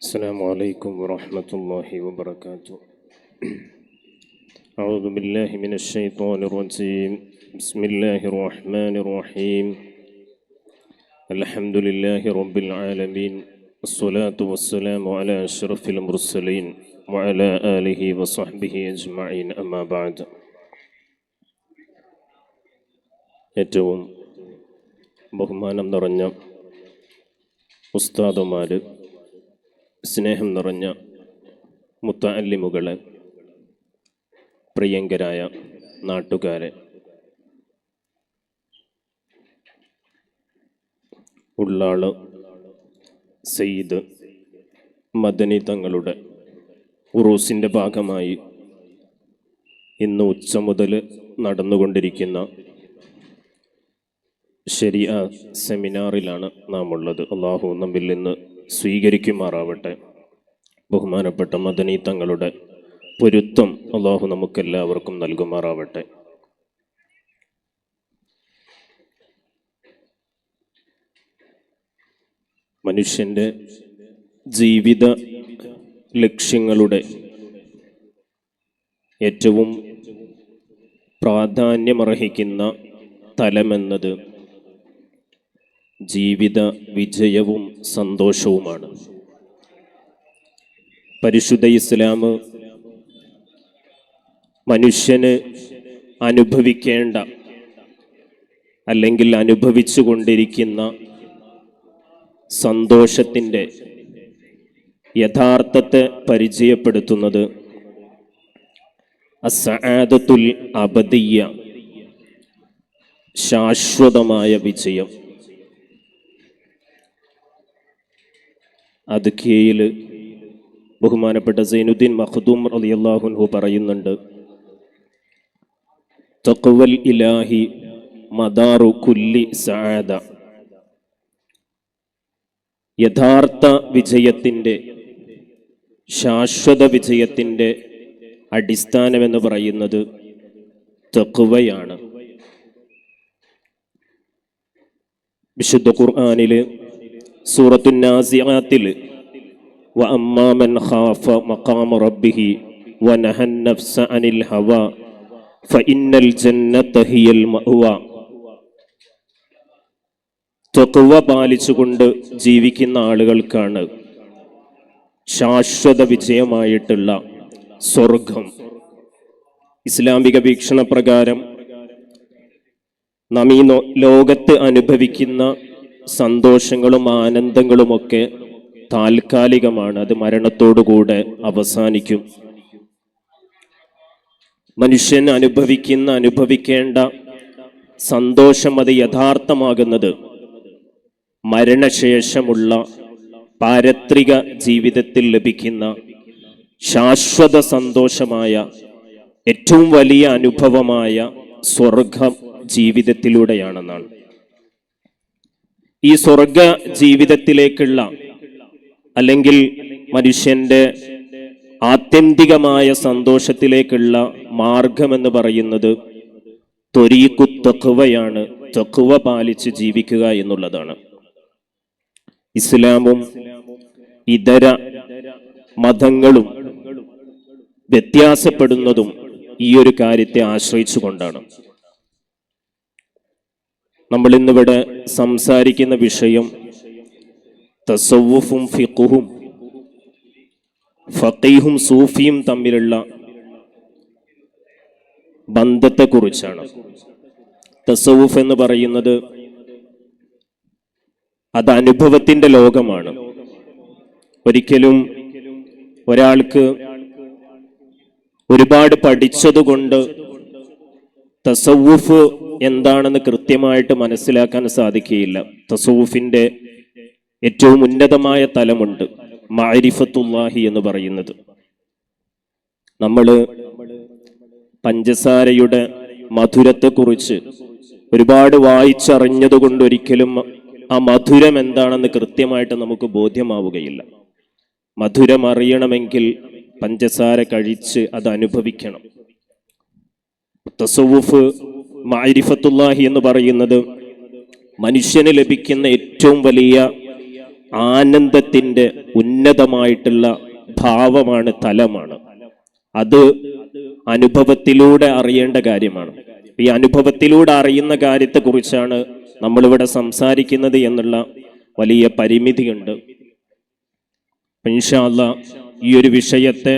السلام عليكم ورحمة الله وبركاته. أعوذ بالله من الشيطان الرجيم. بسم الله الرحمن الرحيم. الحمد لله رب العالمين، الصلاة والسلام على أشرف المرسلين وعلى آله وصحبه أجمعين. أما بعد. ഏറ്റവും ബഹുമാനം നിറഞ്ഞ ഉസ്താദുമാർ, സ്നേഹം നിറഞ്ഞ മുത്തഅല്ലിമുകളെ, പ്രിയങ്കരായ നാട്ടുകാരെ, ഉള്ളാള് സയ്യിദ് മദനി തങ്ങളുടെ ഉറൂസിൻ്റെ ഭാഗമായി ഇന്ന് ഉച്ച മുതൽ നടന്നുകൊണ്ടിരിക്കുന്ന ശരിയ സെമിനാറിലാണ് നാം ഉള്ളത്. അള്ളാഹു നമ്മിൽ നിന്ന് സ്വീകരിക്കുമാറാവട്ടെ. ബഹുമാനപ്പെട്ട മദനി തങ്ങളുടെ പൊരുത്തം അള്ളാഹു നമുക്കെല്ലാവർക്കും നൽകുമാറാവട്ടെ. മനുഷ്യൻ്റെ ജീവിത ലക്ഷ്യങ്ങളുടെ ഏറ്റവും പ്രാധാന്യമർഹിക്കുന്ന തലമെന്നത് ജീവിത വിജയവും സന്തോഷവുമാണ്. പരിശുദ്ധ ഇസ്ലാം മനുഷ്യന് അനുഭവിക്കേണ്ട അല്ലെങ്കിൽ അനുഭവിച്ചു കൊണ്ടിരിക്കുന്ന സന്തോഷത്തിൻ്റെ യഥാർത്ഥത്തെ പരിചയപ്പെടുത്തുന്നത് അസ്സആദത്തുൽ അബദിയ്യ, ശാശ്വതമായ വിജയം. അത് കീഴിൽ ബഹുമാനപ്പെട്ട സൈനുദ്ദീൻ മഖ്ദൂം റളിയല്ലാഹു അൻഹു പറയുന്നുണ്ട്, തഖ്വൽ ഇലാഹി മദാറു കുല്ലി സആദ. യഥാർത്ഥ വിജയത്തിൻ്റെ, ശാശ്വത വിജയത്തിൻ്റെ അടിസ്ഥാനമെന്ന് പറയുന്നത് തഖ്വയാണ്. വിശുദ്ധ ഖുർആനിൽ സൂറത്തുൻ നാസിആത്തിൽ വഅമ്മാ മൻ ഖാഫ മഖാമ റബ്ബിഹി വനഹൻ നഫ്സ അനിൽ ഹവാ ഫഇന്നൽ ജന്നത ഹിയൽ മഅവ. തഖ്വ പാലിച്ചുകൊണ്ട് ജീവിക്കുന്ന ആളുകൾക്കാണ് ശാശ്വത വിജയമായിട്ടുള്ള സ്വർഗം. ഇസ്ലാമിക വീക്ഷണപ്രകാരം നാം ഈ ലോകത്ത് അനുഭവിക്കുന്ന സന്തോഷങ്ങളും ആനന്ദങ്ങളുമൊക്കെ താൽക്കാലികമാണ്. അത് മരണത്തോടുകൂടെ അവസാനിക്കും. മനുഷ്യൻ അനുഭവിക്കേണ്ട സന്തോഷം അത് യഥാർത്ഥമാകുന്നത് മരണശേഷമുള്ള പാരത്രിക ജീവിതത്തിൽ ലഭിക്കുന്ന ശാശ്വത സന്തോഷമായ ഏറ്റവും വലിയ അനുഭവമായ സ്വർഗ ജീവിതത്തിലൂടെയാണെന്നാണ്. ഈ സ്വർഗ ജീവിതത്തിലേക്കുള്ള അല്ലെങ്കിൽ മനുഷ്യന്റെ ആത്യന്തികമായ സന്തോഷത്തിലേക്കുള്ള മാർഗമെന്ന് പറയുന്നത് ത്വരീഖു തഖ്വയാണ്. തഖ്വ പാലിച്ച് ജീവിക്കുക എന്നുള്ളതാണ്. ഇസ്ലാമും ഇതര മതങ്ങളും വ്യത്യാസപ്പെടുന്നതും ഈ ഒരു കാര്യത്തെ ആശ്രയിച്ചുകൊണ്ടാണ്. നമ്മൾ ഇന്നിവിടെ സംസാരിക്കുന്ന വിഷയം തസവ്വുഫും ഫിഖ്ഹും, ഫഖീഹും സൂഫിയും തമ്മിലുള്ള ബന്ധത്തെക്കുറിച്ചാണ്. തസവ്വുഫ് എന്ന് പറയുന്നത് അത് അനുഭവത്തിന്റെ ലോകമാണ്. ഒരിക്കലും ഒരാൾക്ക് ഒരുപാട് പഠിച്ചതുകൊണ്ട് തസവ്വുഫ് എന്താണെന്ന് കൃത്യമായിട്ട് മനസ്സിലാക്കാൻ സാധിക്കുകയില്ല. തസവ്വുഫിന്റെ ഏറ്റവും ഉന്നതമായ തലമുണ്ട്, മഅരിഫത്തുല്ലാഹി എന്ന് പറയുന്നത്. നമ്മൾ പഞ്ചസാരയുടെ മധുരത്തെക്കുറിച്ച് ഒരുപാട് വായിച്ചറിഞ്ഞതുകൊണ്ട് ഒരിക്കലും ആ മധുരം എന്താണെന്ന് കൃത്യമായിട്ട് നമുക്ക് ബോധ്യമാവുകയില്ല. മധുരം അറിയണമെങ്കിൽ പഞ്ചസാര കഴിച്ച് അത് അനുഭവിക്കണം. തസവ്വുഫ് മഅരിഫത്തുല്ലാഹി എന്ന് പറയുന്നത് മനുഷ്യന് ലഭിക്കുന്ന ഏറ്റവും വലിയ ആനന്ദത്തിൻ്റെ ഉന്നതമായിട്ടുള്ള ഭാവമാണ്, തലമാണ്. അത് അനുഭവത്തിലൂടെ അറിയേണ്ട കാര്യമാണ്. ഈ അനുഭവത്തിലൂടെ അറിയുന്ന കാര്യത്തെക്കുറിച്ചാണ് നമ്മളിവിടെ സംസാരിക്കുന്നത് എന്നുള്ള വലിയ പരിമിതിയുണ്ട്. ഇൻഷാ അല്ലാഹ് ഈ ഒരു വിഷയത്തെ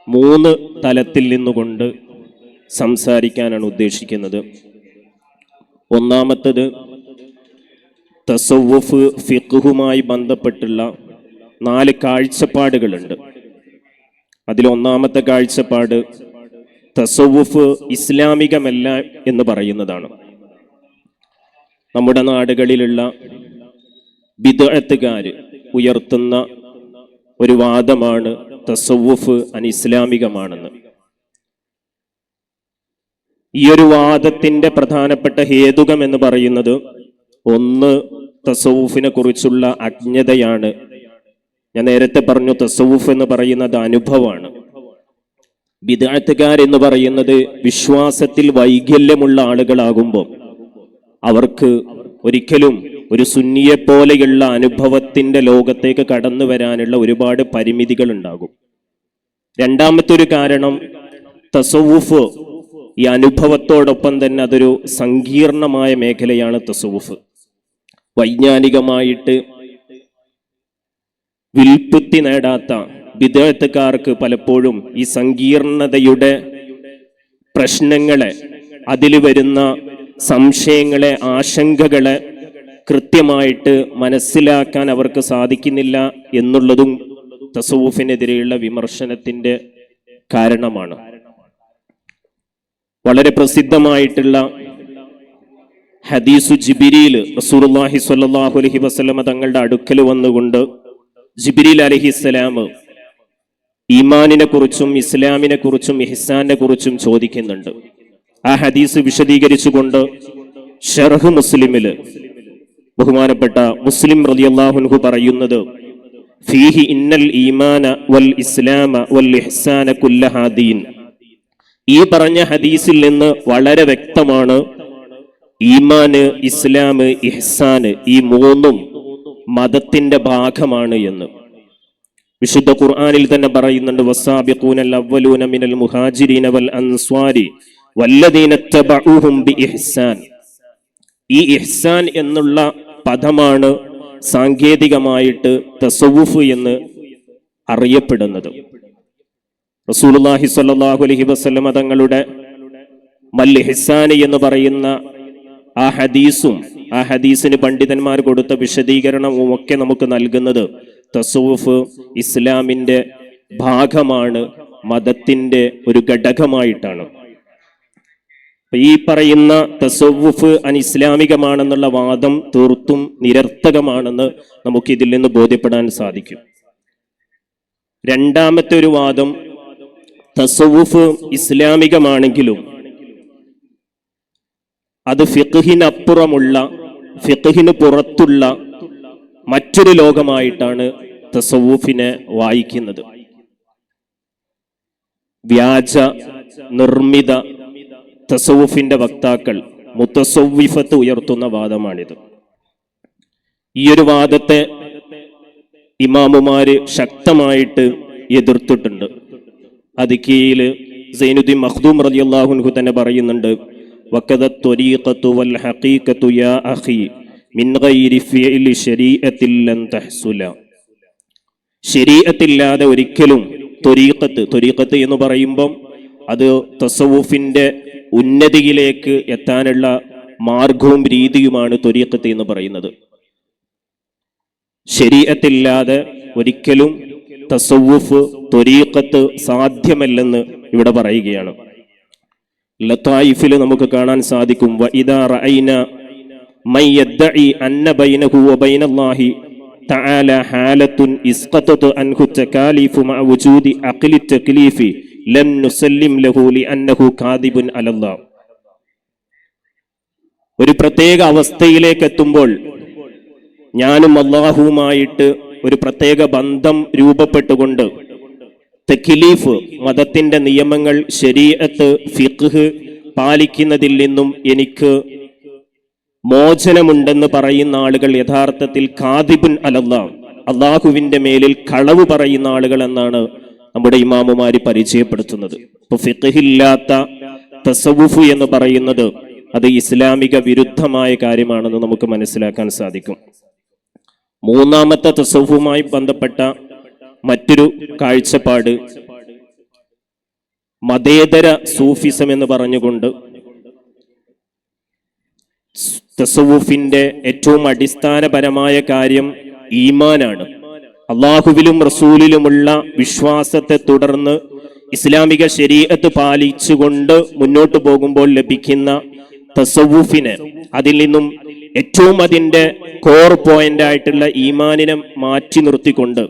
3 തലത്തിൽ നിന്നുകൊണ്ട് സംസാരിക്കാനാണ് ഉദ്ദേശിക്കുന്നത്. ഒന്നാമത്തത് തസവ്വുഫ് ഫിഖ്ഹുമായി ബന്ധപ്പെട്ടുള്ള 4 കാഴ്ചപ്പാടുകളുണ്ട്. അതിലൊന്നാമത്തെ കാഴ്ചപ്പാട് തസവ്വുഫ് ഇസ്ലാമികമല്ല എന്ന് പറയുന്നതാണ്. നമ്മുടെ നാടുകളിലുള്ള ബിദ്അത്തുകാര് ഉയർത്തുന്ന ഒരു വാദമാണ് തസവ്വുഫ് അനിസ്ലാമികമാണെന്ന്. ഈ ഒരു വാദത്തിന്റെ പ്രധാനപ്പെട്ട ഹേതുകം എന്ന് പറയുന്നത്, ഒന്ന് തസവ്വുഫിനെ കുറിച്ചുള്ള അജ്ഞതയാണ്. ഞാൻ നേരത്തെ പറഞ്ഞു, തസവ്വുഫ് എന്ന് പറയുന്നത് അനുഭവമാണ്. ബിദ്അത്തുകാർ എന്ന് പറയുന്നത് വിശ്വാസത്തിൽ വൈകല്യമുള്ള ആളുകളാകുമ്പോൾ അവർക്ക് ഒരിക്കലും ഒരു സുന്നിയെ പോലെയുള്ള അനുഭവത്തിന്റെ ലോകത്തേക്ക് കടന്നു വരാനുള്ള ഒരുപാട് പരിമിതികൾ ഉണ്ടാകും. രണ്ടാമത്തെ ഒരു കാരണം, തസവ്വുഫ് ഈ അനുഭവത്തോടൊപ്പം തന്നെ അതൊരു സങ്കീർണമായ മേഖലയാണ്. തസവ്വുഫ് വൈജ്ഞാനികമായിട്ട് വിൽപ്പത്തി നേടാത്ത ബിദ്അത്തുകാർക്ക് പലപ്പോഴും ഈ സങ്കീർണതയുടെ പ്രശ്നങ്ങളെ, അതിൽ വരുന്ന സംശയങ്ങളെ, ആശങ്കകളെ കൃത്യമായിട്ട് മനസ്സിലാക്കാൻ അവർക്ക് സാധിക്കുന്നില്ല എന്നുള്ളതും തസവ്വുഫിനെതിരെയുള്ള വിമർശനത്തിന്റെ കാരണമാണ്. വളരെ പ്രസിദ്ധമായിട്ടുള്ള ഹദീസു ജിബ്രീൽ, റസൂലുള്ളാഹി സ്വല്ലല്ലാഹു അലൈഹി വസല്ലമ തങ്ങളുടെ അടുക്കൽ വന്നുകൊണ്ട് ജിബ്രീൽ അലൈഹിസ്സലാം ഈമാനിനെ കുറിച്ചും ഇസ്ലാമിനെ കുറിച്ചും ഇഹ്സാനെ കുറിച്ചും ചോദിക്കുന്നുണ്ട്. ആ ഹദീസ് വിശദീകരിച്ചുകൊണ്ട് ശർഹ് മുസ്ലിമില് ബഹുമാനപ്പെട്ട മുസ്ലിം റളിയല്ലാഹു അൻഹു പറയുന്നത്, ഫീഹി ഇന്നൽ ഈമാന വൽ ഇസ്ലാമ വൽ ഇഹ്സാന കുല്ലഹാ ദീൻ. ഈ പറഞ്ഞ ഹദീസിൽ നിന്ന് വളരെ വ്യക്തമാണ് ഈമാന്, ഇസ്ലാം, ഇഹ്സാന് ഈ 3ഉം മതത്തിന്റെ ഭാഗമാണ് എന്ന്. വിശുദ്ധ ഖുർആനിൽ തന്നെ പറയുന്നുണ്ട്, വസ്സാബിഖൂനൽ അവ്വലൂന മിനൽ മുഹാജിരീന വൽ അൻസ്വാരി വല്ലദീന തബഊഹും ബിഇഹ്സാൻ. ഈ ഇഹ്സാൻ എന്നുള്ള പദമാണ് സാങ്കേതികമായിട്ട് തസവ്വുഫ് എന്ന് അറിയപ്പെടുന്നത്. റസൂലുള്ളാഹി സ്വല്ലല്ലാഹു അലൈഹി വസല്ലമ തങ്ങളുടെ മൽ ഇഹ്സാൻ എന്ന് പറയുന്ന ആ ഹദീസും ആ ഹദീസിന് പണ്ഡിതന്മാർ കൊടുത്ത വിശദീകരണവും ഒക്കെ നമുക്ക് നൽകുന്നത് തസവ്വുഫ് ഇസ്ലാമിന്റെ ഭാഗമാണ്, മതത്തിന്റെ ഒരു ഘടകമായിട്ടാണ്. ഈ പറയുന്ന തസവ്വുഫ് അനിസ്ലാമികമാണെന്നുള്ള വാദം തീർത്തും നിരർത്ഥകമാണെന്ന് നമുക്ക് ഇതിൽ നിന്ന് ബോധ്യപ്പെടാൻ സാധിക്കും. രണ്ടാമത്തെ ഒരു വാദം, തസവ്വുഫ് ഇസ്ലാമികമാണെങ്കിലും അത് ഫിഖ്ഹിനപ്പുറമുള്ള, ഫിഖ്ഹിന് പുറത്തുള്ള മറ്റൊരു ലോകമായിട്ടാണ് തസവ്വുഫിനെ വായിക്കുന്നത്. വ്യാജ നിർമ്മിത തസവ്വുഫിന്റെ വക്താക്കൾ മുത്തസവ്വിഫത്ത് ഉയർത്തുന്ന വാദമാണിത്. ഈ ഒരു വാദത്തെ ഇമാമുമാര് ശക്തമായിട്ട് എതിർത്തിട്ടുണ്ട്. അത് കീഴിൽ സൈനുദ്ദീൻ മഖ്ദൂം റളിയല്ലാഹു അൻഹു തന്നെ പറയുന്നുണ്ട്, വഖദത് ത്വരീഖത്തു വൽ ഹഖീഖത്തു യാ അഖി മിൻ ഗൈരി ഫിഅലി ശരീഅത്തിൽ ലൻ തഹ്സുല. ശരീഅത്തില്ലാതെ ഒരിക്കലും ത്വരീഖത്ത് എന്ന് പറയുമ്പം അത് തസവ്വുഫിന്റെ ഉന്നതിയിലേക്ക് എത്താനുള്ള മാർഗവും രീതിയുമാണ് ത്വരീഖത്ത് എന്ന് പറയുന്നത്. ശരീഅത്തില്ലാതെ ഒരിക്കലും തസവ്വുഫ്, ത്വരീഖത്ത് സാധ്യമല്ലെന്ന് ഇവിടെ പറയുകയാണ്. ലതായിഫിൽ നമുക്ക് കാണാൻ സാധിക്കും, വഇദാ റഅയ്ന മൻ യദ്ദഇ അന്ന ബൈനഹു വബൈനല്ലാഹി തആല ഹാലത്തുൻ ഇസ്ഖതത് അൻഹു തകാലിഫു മഅ വുജൂദി അഖ്ലി തക്ലീഫി ലം നുസല്ലിം ലഹു ലിഅന്നഹു കാദിബുൻ അലല്ലാഹ്. ഒരു പ്രത്യേക അവസ്ഥയിലേക്ക് എത്തുമ്പോൾ ഞാനും അല്ലാഹുവുമായിട്ട് ഒരു പ്രത്യേക ബന്ധം രൂപപ്പെട്ടുകൊണ്ട് തക്ലീഫ്, മതത്തിന്റെ നിയമങ്ങൾ, ശരീഅത്ത്, ഫിഖ്ഹ് പാലിക്കുന്നതിൽ നിന്നും എനിക്ക് മോചനമുണ്ടെന്ന് പറയുന്ന ആളുകൾ യഥാർത്ഥത്തിൽ കാദിബുൻ അലല്ലാഹ്, അള്ളാഹുവിന്റെ മേലിൽ കളവ് പറയുന്ന ആളുകൾ എന്നാണ് നമ്മുടെ ഇമാമുമാര് പരിചയപ്പെടുത്തുന്നത്. ഇപ്പൊ ഫിഖ്ഹില്ലാത്ത തസവുഫ് എന്ന് പറയുന്നത് അത് ഇസ്ലാമിക വിരുദ്ധമായ കാര്യമാണെന്ന് നമുക്ക് മനസ്സിലാക്കാൻ സാധിക്കും. മൂന്നാമത്തെ തസവുഫുമായി ബന്ധപ്പെട്ട മറ്റൊരു കാഴ്ചപ്പാട് മതേതര സൂഫിസം എന്ന് പറഞ്ഞുകൊണ്ട് തസവുഫിന്റെ ഏറ്റവും അടിസ്ഥാനപരമായ കാര്യം ഈമാനാണ്. അള്ളാഹുവിലും റസൂലിലുമുള്ള വിശ്വാസത്തെ തുടർന്ന് ഇസ്ലാമിക ശരീഅത്ത് പാലിച്ചുകൊണ്ട് മുന്നോട്ട് പോകുമ്പോൾ ലഭിക്കുന്ന തസവുഫിനെ, അതിൽ നിന്നും ഏറ്റവും അതിന്റെ കോർ പോയിന്റ് ആയിട്ടുള്ള ഈമാനിനെ മാറ്റി നിർത്തിക്കൊണ്ട്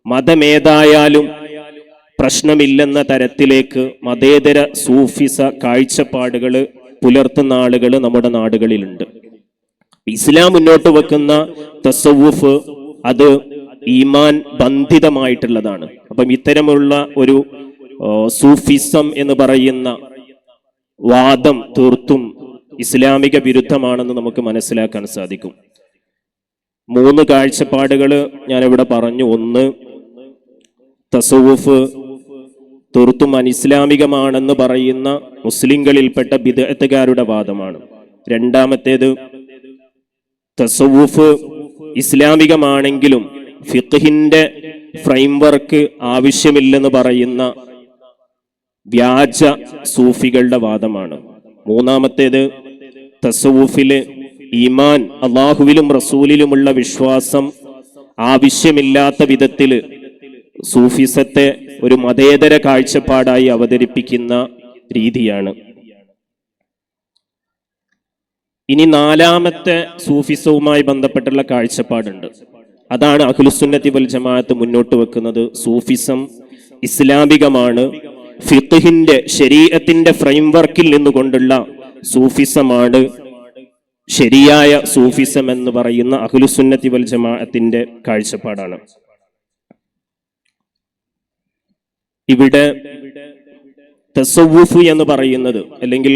മതമേതായാലും പ്രശ്നമില്ലെന്ന തരത്തിലേക്ക് മതേതര സൂഫിസ കാഴ്ചപ്പാടുകൾ പുലർത്തുന്ന ആളുകൾ നമ്മുടെ നാടുകളിലുണ്ട്. ഇസ്ലാം മുന്നോട്ട് വെക്കുന്ന തസവുഫ് അത് ഈമാൻ ബന്ധിതമായിട്ടുള്ളതാണ്. അപ്പം ഇത്തരമുള്ള ഒരു സൂഫിസം എന്ന് പറയുന്ന വാദം തീർത്തും ഇസ്ലാമിക വിരുദ്ധമാണെന്ന് നമുക്ക് മനസ്സിലാക്കാൻ സാധിക്കും. 3 കാഴ്ചപ്പാടുകൾ ഞാനിവിടെ പറഞ്ഞു. ഒന്ന്, തസവുഫ് തീർത്തും അനിസ്ലാമികമാണെന്ന് പറയുന്ന മുസ്ലിങ്ങളിൽപ്പെട്ട ബിദ്അത്തുകാരുടെ വാദമാണ്. രണ്ടാമത്തേത്, തസവുഫ് ഇസ്ലാമികമാണെങ്കിലും ഫിഖ്ഹിന്റെ ഫ്രെയിംവർക്ക് ആവശ്യമില്ലെന്ന് പറയുന്ന വ്യാജ സൂഫികളുടെ വാദമാണ്. മൂന്നാമത്തേത്, തസവുഫില് ഈമാൻ, അള്ളാഹുവിലും റസൂലിലുമുള്ള വിശ്വാസം ആവശ്യമില്ലാത്ത വിധത്തില് സൂഫിസത്തെ ഒരു മതേതര കാഴ്ചപ്പാടായി അവതരിപ്പിക്കുന്ന രീതിയാണ്. ഇനി 4ാമത്തെ സൂഫിസവുമായി ബന്ധപ്പെട്ടുള്ള കാഴ്ചപ്പാടുണ്ട്. അതാണ് അഹ്ലുസുന്നത്തി വൽ ജമാഅത്ത് മുന്നോട്ട് വെക്കുന്നത്. സൂഫിസം ഇസ്ലാമികമാണ്, ഫിഖ്ഹിന്റെ ശരീഅത്തിന്റെ ഫ്രെയിംവർക്കിൽ നിന്നുകൊണ്ടുള്ള സൂഫിസമാണ് ശരിയായ സൂഫിസം എന്ന് പറയുന്ന അഹ്ലുസുന്നത്തി വൽ ജമാഅത്തിന്റെ കാഴ്ചപ്പാടാണ്. ഇവിടെ തസവുഫ് എന്ന് പറയുന്നത്, അല്ലെങ്കിൽ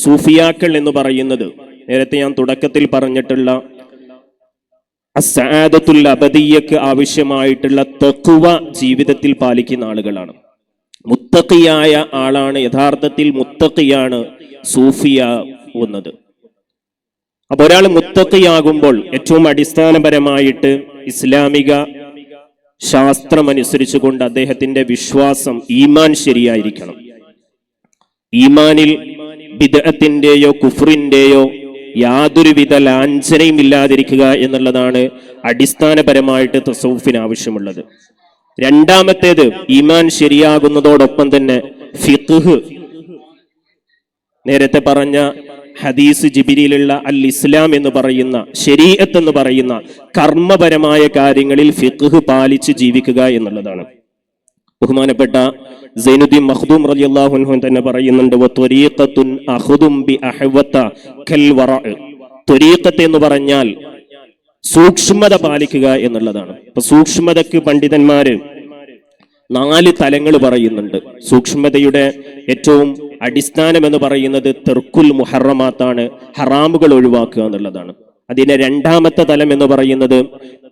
സൂഫിയാക്കൾ എന്ന് പറയുന്നത്, നേരത്തെ ഞാൻ തുടക്കത്തിൽ പറഞ്ഞിട്ടുള്ള അസ്സഅദത്തുൽ അബദിയ്യക്ക് ആവശ്യമായിട്ടുള്ള തഖ്വ ജീവിതത്തിൽ പാലിക്കുന്ന ആളുകളാണ്. മുത്തഖിയായ ആളാണ്, യഥാർത്ഥത്തിൽ മുത്തഖിയാണ് സൂഫിയാവുന്നത്. അപ്പൊ ഒരാൾ മുത്തഖിയാകുമ്പോൾ ഏറ്റവും അടിസ്ഥാനപരമായിട്ട് ഇസ്ലാമിക ശാസ്ത്രമനുസരിച്ചുകൊണ്ട് അദ്ദേഹത്തിന്റെ വിശ്വാസം, ഈമാൻ ശരിയായിരിക്കണം. ഈമാനിൽ ബിദ്അത്തിന്റെയോ കുഫ്റിന്റെയോ യാതൊരുവിധ ലാഞ്ചനയും ഇല്ലാതിരിക്കുക എന്നുള്ളതാണ് അടിസ്ഥാനപരമായിട്ട് തസവുഫിന് ആവശ്യമുള്ളത്. രണ്ടാമത്തേത്, ഈമാൻ ശരിയാകുന്നതോടൊപ്പം തന്നെ ഫിഖ്ഹ്, നേരത്തെ പറഞ്ഞ ഹദീസ് ജിബിരിയിലുള്ള അൽ ഇസ്ലാം എന്ന് പറയുന്ന, ശരീഅത്ത് എന്ന് പറയുന്ന കർമ്മപരമായ കാര്യങ്ങളിൽ ഫിഖ്ഹ് പാലിച്ച് ജീവിക്കുക എന്നുള്ളതാണ്. ബഹുമാനപ്പെട്ട സൈനുദ്ദീൻ മഖ്ദൂം റളിയല്ലാഹു അൻഹു തന്നെ പറയുന്നുണ്ട്, വത്വരീഖത്തുൻ അഖ്ദും ബി അഹ്വത കൽ വറഅ. ത്വരീഖത്ത് എന്ന് പറഞ്ഞാൽ സൂക്ഷ്മത പാലിക്കുക എന്നുള്ളതാണ്. അപ്പൊ സൂക്ഷ്മതക്ക് പണ്ഡിതന്മാര് 4 തലങ്ങൾ പറയുന്നുണ്ട്. സൂക്ഷ്മതയുടെ ഏറ്റവും അടിസ്ഥാനം എന്ന് പറയുന്നത് തെർക്കുൽ മുഹറമാത്താണ്, ഹറാമുകൾ ഒഴിവാക്കുക എന്നുള്ളതാണ്. അതിന്റെ 2ാമത്തെ തലം എന്ന് പറയുന്നത്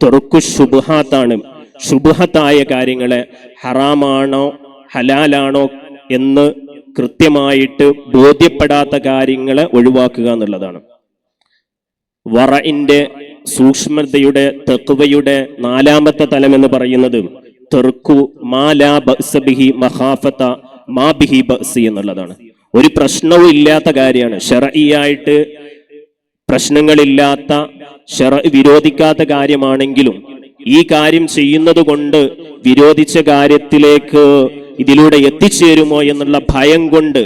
തെർക്കു ശുബ്ഹാത്താണ്. ശുബ്ഹത്തായ കാര്യങ്ങളെ ഹറാമാണോ ഹലാലാണോ എന്ന് കൃത്യമായിട്ട് ബോധ്യപ്പെടാത്ത കാര്യങ്ങളെ ഒഴിവാക്കുക എന്നുള്ളതാണ്. വറഇന്റെ സൂക്ഷ്മതയുടെ തഖ്വയുടെ 4ാമത്തെ തലം എന്ന് പറയുന്നത് തെർക്കു മാ ലാ ബഅസ ബിഹി മഖാഫത മാ ബിഹി ബഅസ് എന്നുള്ളതാണ്. ഒരു പ്രശ്നവും ഇല്ലാത്ത കാര്യമാണ്, ശർഈയായിട്ട് പ്രശ്നങ്ങളില്ലാത്ത, ശർഅ് വിരോധിക്കാത്ത കാര്യമാണെങ്കിലും ഈ കാര്യം ചെയ്യുന്നത് കൊണ്ട് വിരോധിച്ച കാര്യത്തിലേക്ക് ഇതിലൂടെ എത്തിച്ചേരുമോ എന്നുള്ള ഭയം കൊണ്ട്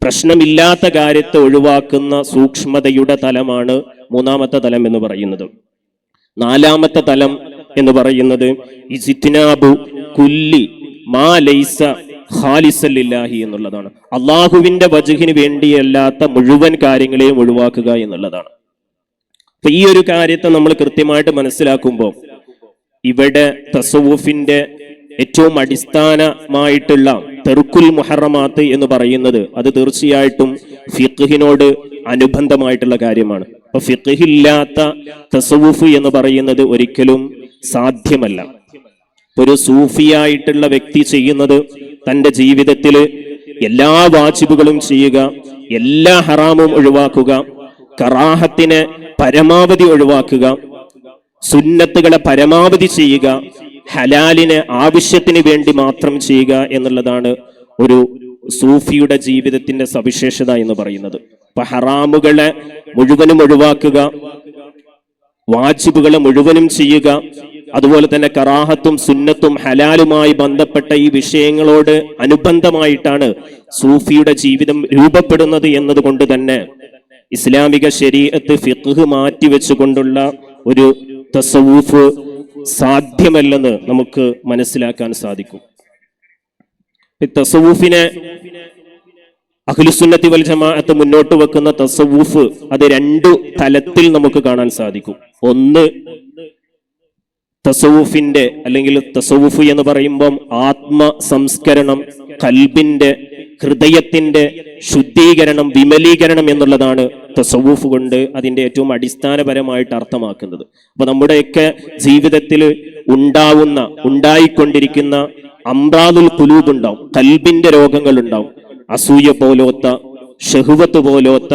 പ്രശ്നമില്ലാത്ത കാര്യത്തെ ഒഴിവാക്കുന്ന സൂക്ഷ്മതയുടെ തലമാണ് 3ാമത്തെ തലം എന്ന് പറയുന്നത്. 4ാമത്തെ തലം എന്ന് പറയുന്നത് ഇജ്തിനാബു കുല്ലി മാ ലൈസ ഖാലിസൻ ലില്ലാഹി എന്നുള്ളതാണ്. അള്ളാഹുവിന്റെ വജ്ഹിന് വേണ്ടിയല്ലാത്ത മുഴുവൻ കാര്യങ്ങളെയും ഒഴിവാക്കുക എന്നുള്ളതാണ്. അപ്പൊ ഈ ഒരു കാര്യത്തെ നമ്മൾ കൃത്യമായിട്ട് മനസ്സിലാക്കുമ്പോൾ ഇവിടെ തസവുഫിന്റെ ഏറ്റവും അടിസ്ഥാനമായിട്ടുള്ള തെർക്കുൽ മുഹറമാത്ത് എന്ന് പറയുന്നത് അത് തീർച്ചയായിട്ടും ഫിഖ്ഹിനോട് അനുബന്ധമായിട്ടുള്ള കാര്യമാണ്. അപ്പൊ ഫിഖ്ഹില്ലാത്ത തസവുഫ് എന്ന് പറയുന്നത് ഒരിക്കലും സാധ്യമല്ല. ഒരു സൂഫിയായിട്ടുള്ള വ്യക്തി ചെയ്യുന്നത് തന്റെ ജീവിതത്തിൽ എല്ലാ വാജിബുകളും ചെയ്യുക, എല്ലാ ഹറാമും ഒഴിവാക്കുക, കറാഹത്തിനെ പരമാവധി ഒഴിവാക്കുക, സുന്നത്തുകളെ പരമാവധി ചെയ്യുക, ഹലാലിനെ ആവശ്യത്തിന് വേണ്ടി മാത്രം ചെയ്യുക എന്നുള്ളതാണ് ഒരു സൂഫിയുടെ ജീവിതത്തിന്റെ സവിശേഷത എന്ന് പറയുന്നത്. അപ്പൊ ഹറാമുകളെ മുഴുവനും ഒഴിവാക്കുക, വാജിബുകളെ മുഴുവനും ചെയ്യുക, അതുപോലെ തന്നെ കറാഹത്തും സുന്നത്തും ഹലാലുമായി ബന്ധപ്പെട്ട ഈ വിഷയങ്ങളോട് അനുബന്ധമായിട്ടാണ് സൂഫിയുടെ ജീവിതം രൂപപ്പെടുന്നത് എന്നതുകൊണ്ട് തന്നെ ഇസ്ലാമിക ശരീഅത്ത് ഫിഖ്ഹ് മാറ്റിവെച്ചുകൊണ്ടുള്ള ഒരു തസവൂഫ് സാധ്യമല്ലെന്ന് നമുക്ക് മനസ്സിലാക്കാൻ സാധിക്കും. തസവൂഫിനെ അഹ്ലുസുന്നത്തി വൽ ജമാഅത്ത് മുന്നോട്ട് വെക്കുന്ന തസവൂഫ് അത് രണ്ടു തലത്തിൽ നമുക്ക് കാണാൻ സാധിക്കും. ഒന്ന്, തസവൂഫിന്റെ അല്ലെങ്കിൽ തസവൂഫ് എന്ന് പറയുമ്പം ആത്മ സംസ്കരണം, കൽബിന്റെ ഹൃദയത്തിന്റെ ശുദ്ധീകരണം, വിമലീകരണം എന്നുള്ളതാണ് തസവൂഫ് കൊണ്ട് അതിന്റെ ഏറ്റവും അടിസ്ഥാനപരമായിട്ട് അർത്ഥമാക്കുന്നത്. അപ്പൊ നമ്മുടെയൊക്കെ ജീവിതത്തിൽ ഉണ്ടായിക്കൊണ്ടിരിക്കുന്ന അംറാദുൽ ഖുലൂബ് ഉണ്ടാവും, കൽബിന്റെ രോഗങ്ങൾ ഉണ്ടാവും, അസൂയ പോലോത്ത, ഷഹ്വത്ത് പോലോത്ത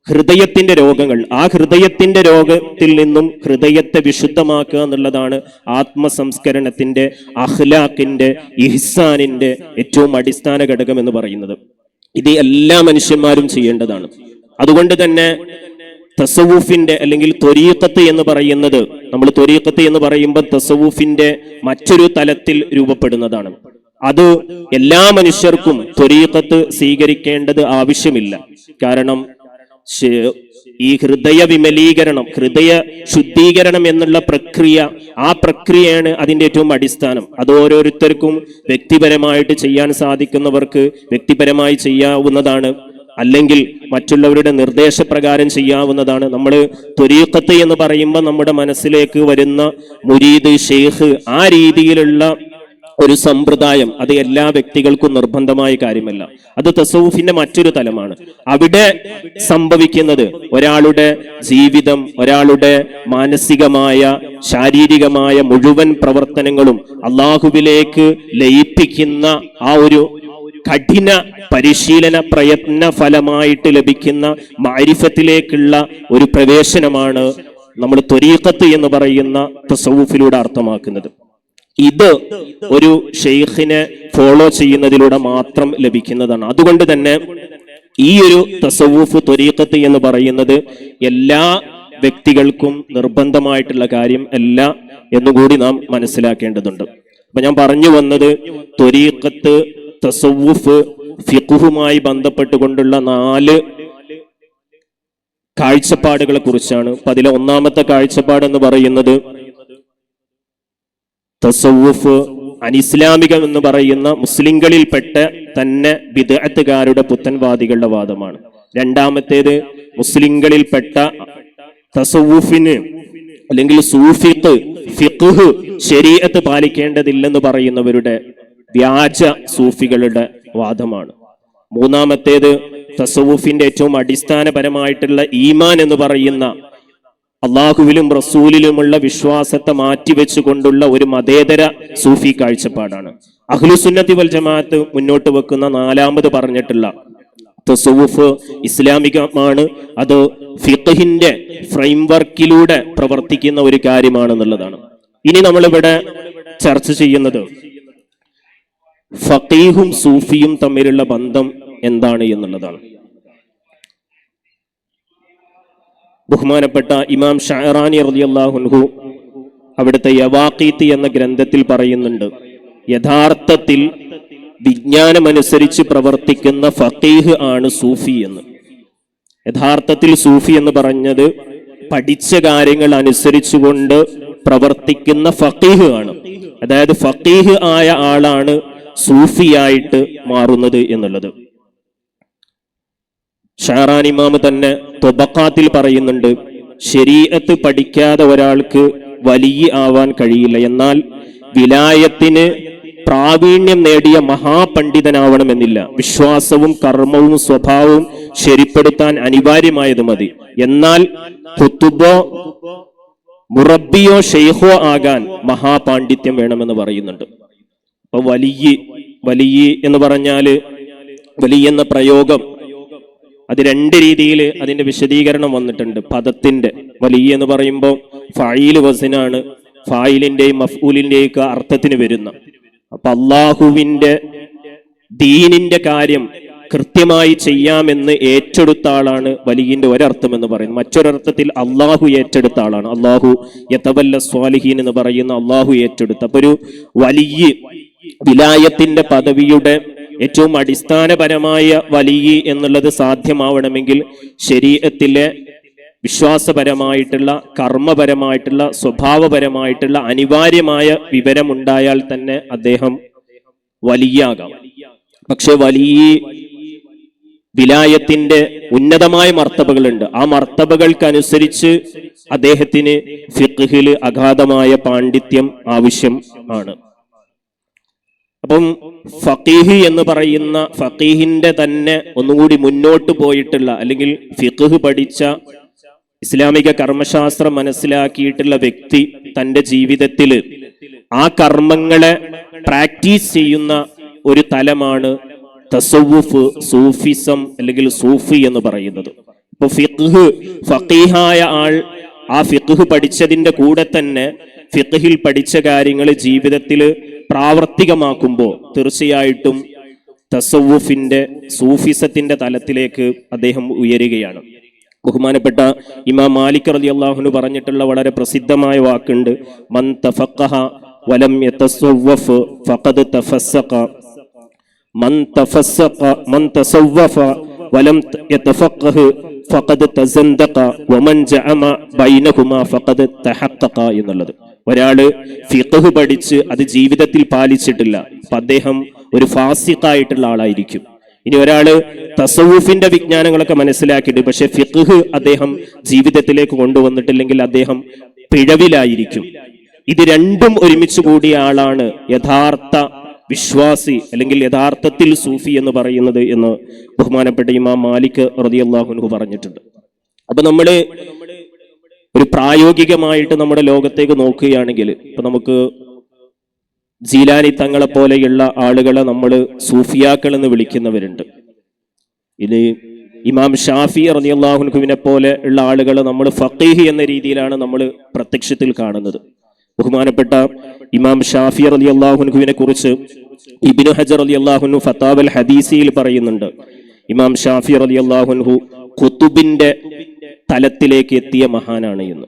ഹൃദയത്തിന്റെ രോഗങ്ങൾ. ആ ഹൃദയത്തിന്റെ രോഗത്തിൽ നിന്നും ഹൃദയത്തെ വിശുദ്ധമാക്കുക എന്നുള്ളതാണ് ആത്മസംസ്കരണത്തിന്റെ, അഖ്ലാഖിന്റെ, ഇഹ്സാനിന്റെ ഏറ്റവും അടിസ്ഥാന ഘടകം എന്ന് പറയുന്നത്. ഇത് എല്ലാ മനുഷ്യന്മാരും ചെയ്യേണ്ടതാണ്. അതുകൊണ്ട് തന്നെ തസവൂഫിന്റെ അല്ലെങ്കിൽ ത്വരീഖത്ത് എന്ന് പറയുന്നത്, നമ്മൾ ത്വരീഖത്ത് എന്ന് പറയുമ്പോൾ തസവൂഫിന്റെ മറ്റൊരു തലത്തിൽ രൂപപ്പെടുന്നതാണ്. അത് എല്ലാ മനുഷ്യർക്കും ത്വരീഖത്ത് സ്വീകരിക്കേണ്ടത് ആവശ്യമില്ല. കാരണം ഈ ഹൃദയ വിമലീകരണം, ഹൃദയ ശുദ്ധീകരണം എന്നുള്ള പ്രക്രിയ, ആ പ്രക്രിയയാണ് അതിന്റെ ഏറ്റവും അടിസ്ഥാനം. അത് ഓരോരുത്തർക്കും വ്യക്തിപരമായിട്ട് ചെയ്യാൻ സാധിക്കുന്നവർക്ക് വ്യക്തിപരമായി ചെയ്യാവുന്നതാണ്, അല്ലെങ്കിൽ മറ്റുള്ളവരുടെ നിർദ്ദേശപ്രകാരം ചെയ്യാവുന്നതാണ്. നമ്മൾ ത്വരീഖത്ത് എന്ന് പറയുമ്പോൾ നമ്മുടെ മനസ്സിലേക്ക് വരുന്ന മുരീദ്, ഷെയ്ഖ്, ആ രീതിയിലുള്ള ഒരു സമ്പ്രദായം അത് എല്ലാ വ്യക്തികൾക്കും നിർബന്ധമായ കാര്യമല്ല. അത് തസവൂഫിന്റെ മറ്റൊരു തലമാണ്. അവിടെ സംഭവിക്കുന്നത് ഒരാളുടെ ജീവിതം, ഒരാളുടെ മാനസികമായ, ശാരീരികമായ മുഴുവൻ പ്രവർത്തനങ്ങളും അള്ളാഹുവിലേക്ക് ലയിപ്പിക്കുന്ന ആ ഒരു കഠിന പരിശീലന പ്രയത്ന ഫലമായിട്ട് ലഭിക്കുന്ന മാരിഫത്തിലേക്കുള്ള ഒരു പ്രവേശനമാണ് നമ്മൾ ത്വരീഖത്ത് എന്ന് പറയുന്ന തസവൂഫിലൂടെ അർത്ഥമാക്കുന്നത്. ഇത് ഒരു ഷെയ്ഖിനെ ഫോളോ ചെയ്യുന്നതിലൂടെ മാത്രം ലഭിക്കുന്നതാണ്. അതുകൊണ്ട് തന്നെ ഈ ഒരു തസവൂഫ്, ത്വരീഖത്ത് എന്ന് പറയുന്നത് എല്ലാ വ്യക്തികൾക്കും നിർബന്ധമായിട്ടുള്ള കാര്യം അല്ല എന്നുകൂടി നാം മനസ്സിലാക്കേണ്ടതുണ്ട്. അപ്പൊ ഞാൻ പറഞ്ഞു വന്നത് ത്വരീഖത്ത്, തസവൂഫ്, ഫിഖ്ഹുമായി ബന്ധപ്പെട്ടുകൊണ്ടുള്ള 4 കാഴ്ചപ്പാടുകളെ കുറിച്ചാണ്. അപ്പൊ അതിലെ ഒന്നാമത്തെ കാഴ്ചപ്പാട് എന്ന് പറയുന്നത് തസവൂഫ് അനിസ്ലാമികം എന്ന് പറയുന്ന മുസ്ലിങ്ങളിൽപ്പെട്ട തന്നെ ബിദ്അത്തുകാരുടെ, പുത്തൻവാദികളുടെ വാദമാണ്. രണ്ടാമത്തേത് മുസ്ലിങ്ങളിൽപ്പെട്ട തസവൂഫിന് അല്ലെങ്കിൽ സൂഫിത്ത്, ഫിഖ്ഹ്, ശരീഅത്ത് പാലിക്കേണ്ടതില്ലെന്ന് പറയുന്നവരുടെ വ്യാജ സൂഫികളുടെ വാദമാണ്. മൂന്നാമത്തേത് തസവൂഫിന്റെ ഏറ്റവും അടിസ്ഥാനപരമായിട്ടുള്ള ഈമാൻ എന്ന് പറയുന്ന അള്ളാഹുവിലും റസൂലിലുമുള്ള വിശ്വാസത്തെ മാറ്റിവെച്ചുകൊണ്ടുള്ള ഒരു മതേതര സൂഫി കാഴ്ചപ്പാടാണ്. അഹ്ലുസുന്നത്തി വൽ ജമാഅത്ത് മുന്നോട്ട് വെക്കുന്ന 4ാമത് പറഞ്ഞിട്ടുള്ള തസവൂഫ് ഇസ്ലാമികമാണ്, അത് ഫിഖ്ഹിന്റെ ഫ്രെയിംവർക്കിലൂടെ പ്രവർത്തിക്കുന്ന ഒരു കാര്യമാണെന്നുള്ളതാണ്. ഇനി നമ്മളിവിടെ ചർച്ച ചെയ്യുന്നത് ഫഖീഹും സൂഫിയും തമ്മിലുള്ള ബന്ധം എന്താണ് എന്നുള്ളതാണ്. ബഹുമാനപ്പെട്ട ഇമാം ഷഅറാനി റളിയല്ലാഹു അൻഹു അവിടുത്തെ യവാഖീത്ത് എന്ന ഗ്രന്ഥത്തിൽ പറയുന്നുണ്ട്, യഥാർത്ഥത്തിൽ വിജ്ഞാനമനുസരിച്ച് പ്രവർത്തിക്കുന്ന ഫഖീഹ് ആണ് സൂഫി എന്ന്. യഥാർത്ഥത്തിൽ സൂഫി എന്ന് പറഞ്ഞത് പഠിച്ച കാര്യങ്ങൾ അനുസരിച്ചുകൊണ്ട് പ്രവർത്തിക്കുന്ന ഫഖീഹ് ആണ്. അതായത് ഫഖീഹ് ആയ ആളാണ് സൂഫിയായിട്ട് മാറുന്നത് എന്നുള്ളത്. ഷഅറാനി ഇമാം തന്നെ തൊബഖാത്തിൽ പറയുന്നുണ്ട്, ശരീഅത്ത് പഠിക്കാതെ ഒരാൾക്ക് വലിയ ആവാൻ കഴിയില്ല, എന്നാൽ വിലായത്തിന് പ്രാവീണ്യം നേടിയ മഹാപണ്ഡിതനാവണമെന്നില്ല. വിശ്വാസവും കർമ്മവും സ്വഭാവവും ശരിപ്പെടുത്താൻ അനിവാര്യമായത് മതി. എന്നാൽ ഖുതുബോ മുറബിയോ ഷെയ്ഖോ ആകാൻ മഹാപാണ്ഡിത്യം വേണമെന്ന് പറയുന്നുണ്ട്. അപ്പൊ വലിയ എന്ന് പറഞ്ഞാല് വലിയ എന്ന പ്രയോഗം അത് രണ്ട് രീതിയിൽ അതിന്റെ വിശദീകരണം വന്നിട്ടുണ്ട്. പദത്തിന്റെ വലിയ എന്ന് പറയുമ്പോൾ ഫായില് വസനാണ്, ഫായിലിന്റെയും മഫ്ഊലിന്റെയും ഒക്കെ അർത്ഥത്തിന് വരുന്ന. അപ്പൊ അള്ളാഹുവിന്റെ ദീനിന്റെ കാര്യം കൃത്യമായി ചെയ്യാമെന്ന് ഏറ്റെടുത്ത ആളാണ് വലിയന്റെ ഒരർത്ഥം എന്ന് പറയുന്നത്. മറ്റൊരർത്ഥത്തിൽ അള്ളാഹു ഏറ്റെടുത്ത ആളാണ്. അള്ളാഹു യതവല്ല സ്വാലിഹീൻ എന്ന് പറയുന്ന അള്ളാഹു ഏറ്റെടുത്ത. അപ്പൊ ഒരു വലിയ വിലായത്തിന്റെ പദവിയുടെ ഏറ്റവും അടിസ്ഥാനപരമായ വലിയ എന്നുള്ളത് സാധ്യമാവണമെങ്കിൽ ശരീഅത്തിലെ വിശ്വാസപരമായിട്ടുള്ള കർമ്മപരമായിട്ടുള്ള സ്വഭാവപരമായിട്ടുള്ള അനിവാര്യമായ വിവരമുണ്ടായാൽ തന്നെ അദ്ദേഹം വലിയാകാം. പക്ഷെ വലിയ വിലായത്തിന്റെ ഉന്നതമായ മർത്തബകളുണ്ട്. ആ മർത്തബകൾക്കനുസരിച്ച് അദ്ദേഹത്തിന് ഫിഖ്ഹിൽ അഗാധമായ പാണ്ഡിത്യം ആവശ്യം ആണ്. അപ്പം ഫഖീഹ് എന്ന് പറയുന്ന ഫഖീഹിന്റെ തന്നെ ഒന്നുകൂടി മുന്നോട്ട് പോയിട്ടുള്ള അല്ലെങ്കിൽ ഫിഖ്ഹ് പഠിച്ച ഇസ്ലാമിക കർമ്മശാസ്ത്രം മനസ്സിലാക്കിയിട്ടുള്ള വ്യക്തി തന്റെ ജീവിതത്തിൽ ആ കർമ്മങ്ങളെ പ്രാക്ടീസ് ചെയ്യുന്ന ഒരു തലമാണ് തസവ്വുഫ്, സൂഫിസം അല്ലെങ്കിൽ സൂഫി എന്ന് പറയുന്നത്. ഇപ്പൊ ഫഖീഹായ ആൾ ആ ഫിഖ്ഹ് പഠിച്ചതിന്റെ കൂടെ തന്നെ ഫിഖ്ഹിൽ പഠിച്ച കാര്യങ്ങൾ ജീവിതത്തിൽ പ്രാവർത്തികമാക്കുമ്പോൾ തീർച്ചയായിട്ടും തസവ്വുഫിന്റെ സൂഫിസത്തിന്റെ തലത്തിലേക്ക് അദ്ദേഹം ഉയരുകയാണ്. ബഹുമാനപ്പെട്ട ഇമാം മാലിക് റളിയല്ലാഹു അൻഹു പറഞ്ഞിട്ടുള്ള വളരെ പ്രസിദ്ധമായ വാക്കുണ്ട്, മൻ തഫഖഹ വലം യതസവ്വഫ് ഫഖദ് തഫസ്സഖ, മൻ തസവ്വഫ വലം യതഫഖഹ് ഫഖദ് തസന്ദഖ വമൻ ജഅമ ബൈനഹുമാ ഫഖദ് തഹഖഖ എന്നുള്ളത്. ഒരാള് ഫിഖ്ഹ് പഠിച്ച് അത് ജീവിതത്തിൽ പാലിച്ചിട്ടില്ല, അപ്പൊ അദ്ദേഹം ഒരു ഫാസിഖായിട്ടുള്ള ആളായിരിക്കും. ഇനി ഒരാള് തസവ്വുഫിന്റെ വിജ്ഞാനങ്ങളൊക്കെ മനസ്സിലാക്കിയിട്ട് പക്ഷെ ഫിഖ്ഹ് അദ്ദേഹം ജീവിതത്തിലേക്ക് കൊണ്ടുവന്നിട്ടില്ലെങ്കിൽ അദ്ദേഹം പിഴവിലായിരിക്കും. ഇത് രണ്ടും ഒരുമിച്ച് കൂടിയ ആളാണ് യഥാർത്ഥ വിശ്വാസി അല്ലെങ്കിൽ യഥാർത്ഥത്തിൽ സൂഫി എന്ന് പറയുന്നത് എന്ന് ബഹുമാനപ്പെട്ട ഇമാം മാലിക് റളിയല്ലാഹു അൻഹു പറഞ്ഞിട്ടുണ്ട്. അപ്പൊ നമ്മള് ഒരു പ്രായോഗികമായിട്ട് നമ്മുടെ ലോകത്തേക്ക് നോക്കുകയാണെങ്കിൽ ഇപ്പൊ നമുക്ക് ജീലാനി തങ്ങളെ പോലെയുള്ള ആളുകളെ നമ്മൾ സൂഫിയാക്കൾ എന്ന് വിളിക്കുന്നവരുണ്ട്. ഇത് ഇമാം ഷാഫി റളിയല്ലാഹു അൻഹുവിനെ പോലെ ഉള്ള ആളുകളെ നമ്മൾ ഫഖീഹ് എന്ന രീതിയിലാണ് നമ്മൾ പ്രത്യക്ഷത്തിൽ കാണുന്നത്. ബഹുമാനപ്പെട്ട ഇമാം ഷാഫി റളിയല്ലാഹു അൻഹുവിനെ കുറിച്ച് ഇബ്നു ഹജർ റളിയല്ലാഹു അൻഹു ഫതാവൽ ഹദീസിയിൽ പറയുന്നുണ്ട്, ഇമാം ഷാഫി റളിയല്ലാഹു അൻഹു ഖുതുബിന്റെ തലത്തിലേക്ക് എത്തിയ മഹാനാണ് എന്ന്.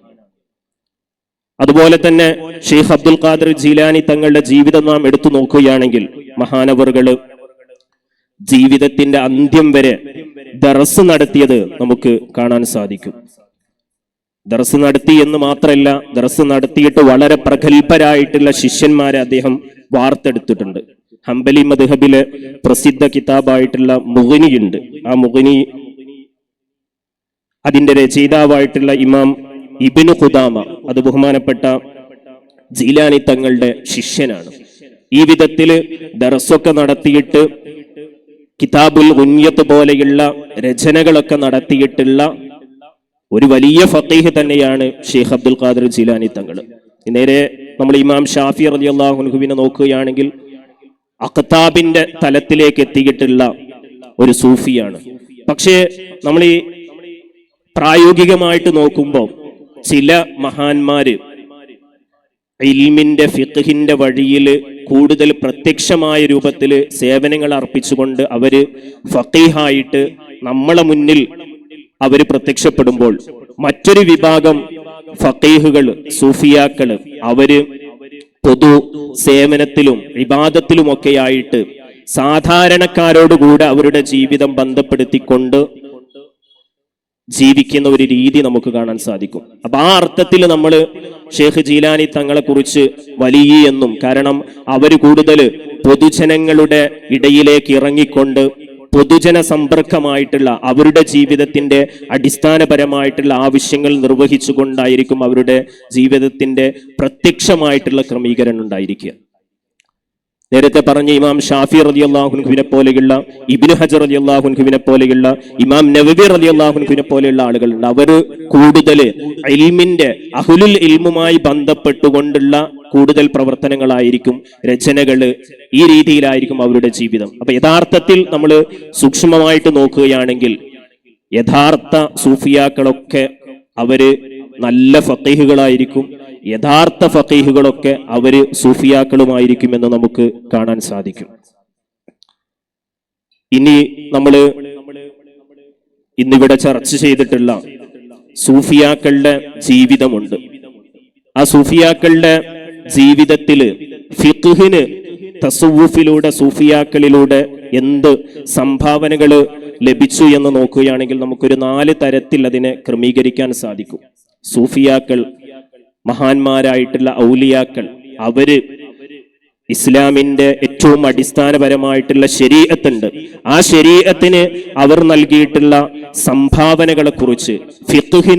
അതുപോലെ തന്നെ ഷെയ്ഖ് അബ്ദുൽ ഖാദിർ ജീലാനി തങ്ങളുടെ ജീവിതം നാം എടുത്തു നോക്കുകയാണെങ്കിൽ മഹാനവറുകള് ജീവിതത്തിന്റെ അന്ത്യം വരെ ദർസ് നടത്തിയത് നമുക്ക് കാണാൻ സാധിക്കും. ദർസ് നടത്തി എന്ന് മാത്രമല്ല, ദർസ് നടത്തിയിട്ട് വളരെ പ്രഗത്ഭരായിട്ടുള്ള ശിഷ്യന്മാരെ അദ്ദേഹം വാർത്തെടുത്തിട്ടുണ്ട്. ഹംബലി മദ്ഹബിലെ പ്രസിദ്ധ കിതാബായിട്ടുള്ള മുഗ്നി ഉണ്ട്. ആ മുഗ്നി അതിന്റെ രചയിതാവായിട്ടുള്ള ഇമാം ഇബ്നു ഖുദാമ, അത് ബഹുമാനപ്പെട്ട ജീലാനി തങ്ങളുടെ ശിഷ്യനാണ്. ഈ വിധത്തില് ദർസൊക്കെ നടത്തിയിട്ട് കിതാബുൽ ഗുനിയത്ത് പോലെയുള്ള രചനകളൊക്കെ നടത്തിയിട്ടുള്ള ഒരു വലിയ ഫഖീഹ് തന്നെയാണ് ഷെയ്ഖ് അബ്ദുൽ ഖാദിർ ജീലാനി തങ്ങൾ. നേരെ നമ്മൾ ഇമാം ഷാഫി റളിയല്ലാഹു അൻഹുവിനെ നോക്കുകയാണെങ്കിൽ അഖ്താബിന്റെ തലത്തിലേക്ക് എത്തിയിട്ടുള്ള ഒരു സൂഫിയാണ്. പക്ഷേ നമ്മൾ ഈ പ്രായോഗികമായിട്ട് നോക്കുമ്പോൾ ചില മഹാന്മാര് ഇൽമിന്റെ ഫിഖ്ഹിന്റെ വഴിയിൽ കൂടുതൽ പ്രത്യക്ഷമായ രൂപത്തിൽ സേവനങ്ങൾ അർപ്പിച്ചുകൊണ്ട് അവര് ഫഖീഹായിട്ട് നമ്മളെ മുന്നിൽ അവര് പ്രത്യക്ഷപ്പെടുമ്പോൾ മറ്റൊരു വിഭാഗം ഫഖീഹുകൾ സൂഫിയാക്കള് അവര് പൊതു സേവനത്തിലും ഇബാദത്തിലുമൊക്കെയായിട്ട് സാധാരണക്കാരോടുകൂടെ അവരുടെ ജീവിതം ബന്ധപ്പെടുത്തിക്കൊണ്ട് ജീവിക്കുന്ന ഒരു രീതി നമുക്ക് കാണാൻ സാധിക്കും. അപ്പൊ ആ അർത്ഥത്തിൽ നമ്മൾ ഷെയ്ഖ് ജീലാനി തങ്ങളെ കുറിച്ച് വലിയ എന്നും, കാരണം അവര് കൂടുതൽ പൊതുജനങ്ങളുടെ ഇടയിലേക്ക് ഇറങ്ങിക്കൊണ്ട് പൊതുജന സമ്പർക്കമായിട്ടുള്ള അവരുടെ ജീവിതത്തിന്റെ അടിസ്ഥാനപരമായിട്ടുള്ള ആവശ്യങ്ങൾ നിർവഹിച്ചുകൊണ്ടായിരിക്കും അവരുടെ ജീവിതത്തിന്റെ പ്രത്യക്ഷമായിട്ടുള്ള ക്രമീകരണം ഉണ്ടായിരിക്കുക. നേരത്തെ പറഞ്ഞ ഇമാം ഷാഫി റളിയല്ലാഹു അൻഹുവിനെ പോലെയുള്ള, ഇബ്നു ഹജർ റളിയല്ലാഹു അൻഹുവിനെ പോലെയുള്ള, ഇമാം നവവി റളിയല്ലാഹു അൻഹുവിനെ പോലെയുള്ള ആളുകളുണ്ട്. അവർ കൂടുതൽ ഇൽമിന്റെ അഹ്ലുൽ ഇൽമുമായി ബന്ധപ്പെട്ടുകൊണ്ടുള്ള കൂടുതൽ പ്രവർത്തനങ്ങളായിരിക്കും, രചനകള്, ഈ രീതിയിലായിരിക്കും അവരുടെ ജീവിതം. അപ്പൊ യഥാർത്ഥത്തിൽ നമ്മൾ സൂക്ഷ്മമായിട്ട് നോക്കുകയാണെങ്കിൽ യഥാർത്ഥ സൂഫിയാക്കളൊക്കെ അവര് നല്ല ഫഖീഹുകളായിരിക്കും. യഥാർത്ഥ ഫഖീഹുകളൊക്കെ അവര് സൂഫിയാക്കളുമായിരിക്കുമെന്ന് നമുക്ക് കാണാൻ സാധിക്കും. ഇനി നമ്മള് ഇന്നിവിടെ ചർച്ച ചെയ്തിട്ടുള്ള സൂഫിയാക്കളുടെ ജീവിതമുണ്ട്. ആ സൂഫിയാക്കളുടെ ജീവിതത്തില് ഫിഖ്ഹിന് തസവ്വുഫിലൂടെ, സൂഫിയാക്കളിലൂടെ എന്ത് സംഭാവനകള് ലഭിച്ചു എന്ന് നോക്കുകയാണെങ്കിൽ നമുക്കൊരു 4 തരത്തിൽ അതിനെ ക്രമീകരിക്കാൻ സാധിക്കും. സൂഫിയാക്കൾ, മഹാന്മാരായിട്ടുള്ള ഔലിയാക്കൾ, അവര് ഇസ്ലാമിന്റെ ഏറ്റവും അടിസ്ഥാനപരമായിട്ടുള്ള ശരീഅത്തുണ്ട്. ആ ശരീഅത്തിന് അവർ നൽകിയിട്ടുള്ള സംഭാവനകളെ കുറിച്ച് ഫിഖ്ഹ്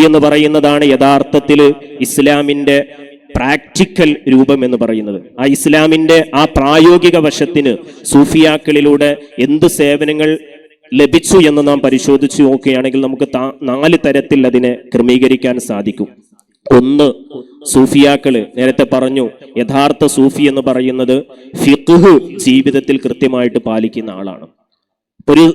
എന്ന് പറയുന്നതാണ് യഥാർത്ഥത്തിൽ ഇസ്ലാമിന്റെ പ്രാക്ടിക്കൽ രൂപം എന്ന് പറയുന്നത്. ആ ഇസ്ലാമിന്റെ ആ പ്രായോഗിക വശത്തിന് സൂഫിയാക്കളിലൂടെ എന്ത് സേവനങ്ങൾ ലഭിച്ചു എന്ന് നാം പരിശോധിച്ചു നോക്കുകയാണെങ്കിൽ നമുക്ക് 4 തരത്തിൽ അതിനെ ക്രമീകരിക്കാൻ സാധിക്കും. ഒന്ന്, സൂഫിയാക്കള് നേരത്തെ പറഞ്ഞു, യഥാർത്ഥ സൂഫി എന്ന് പറയുന്നത് ഫിഖ്ഹ് ജീവിതത്തിൽ കൃത്യമായിട്ട് പാലിക്കുന്ന ആളാണ്. ഒരു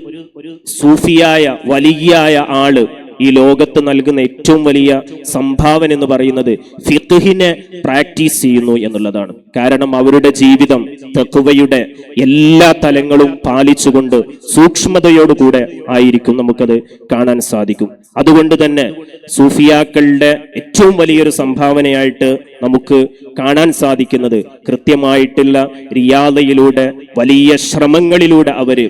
സൂഫിയായ വലിയായ ആള് ഈ ലോകത്ത് നൽകുന്ന ഏറ്റവും വലിയ സംഭാവന എന്ന് പറയുന്നത് ഫിഖ്ഹിനെ പ്രാക്ടീസ് ചെയ്യുന്നു എന്നുള്ളതാണ്. കാരണം അവരുടെ ജീവിതം തഖ്വയുടെ എല്ലാ തലങ്ങളും പാലിച്ചുകൊണ്ട് സൂക്ഷ്മതയോടുകൂടെ ആയിരിക്കും നമുക്കത് കാണാൻ സാധിക്കും. അതുകൊണ്ട് തന്നെ സൂഫിയാക്കളുടെ ഏറ്റവും വലിയൊരു സംഭാവനയായിട്ട് നമുക്ക് കാണാൻ സാധിക്കുന്നത് കൃത്യമായിട്ടുള്ള റിയാദയിലൂടെ, വലിയ ശ്രമങ്ങളിലൂടെ അവര്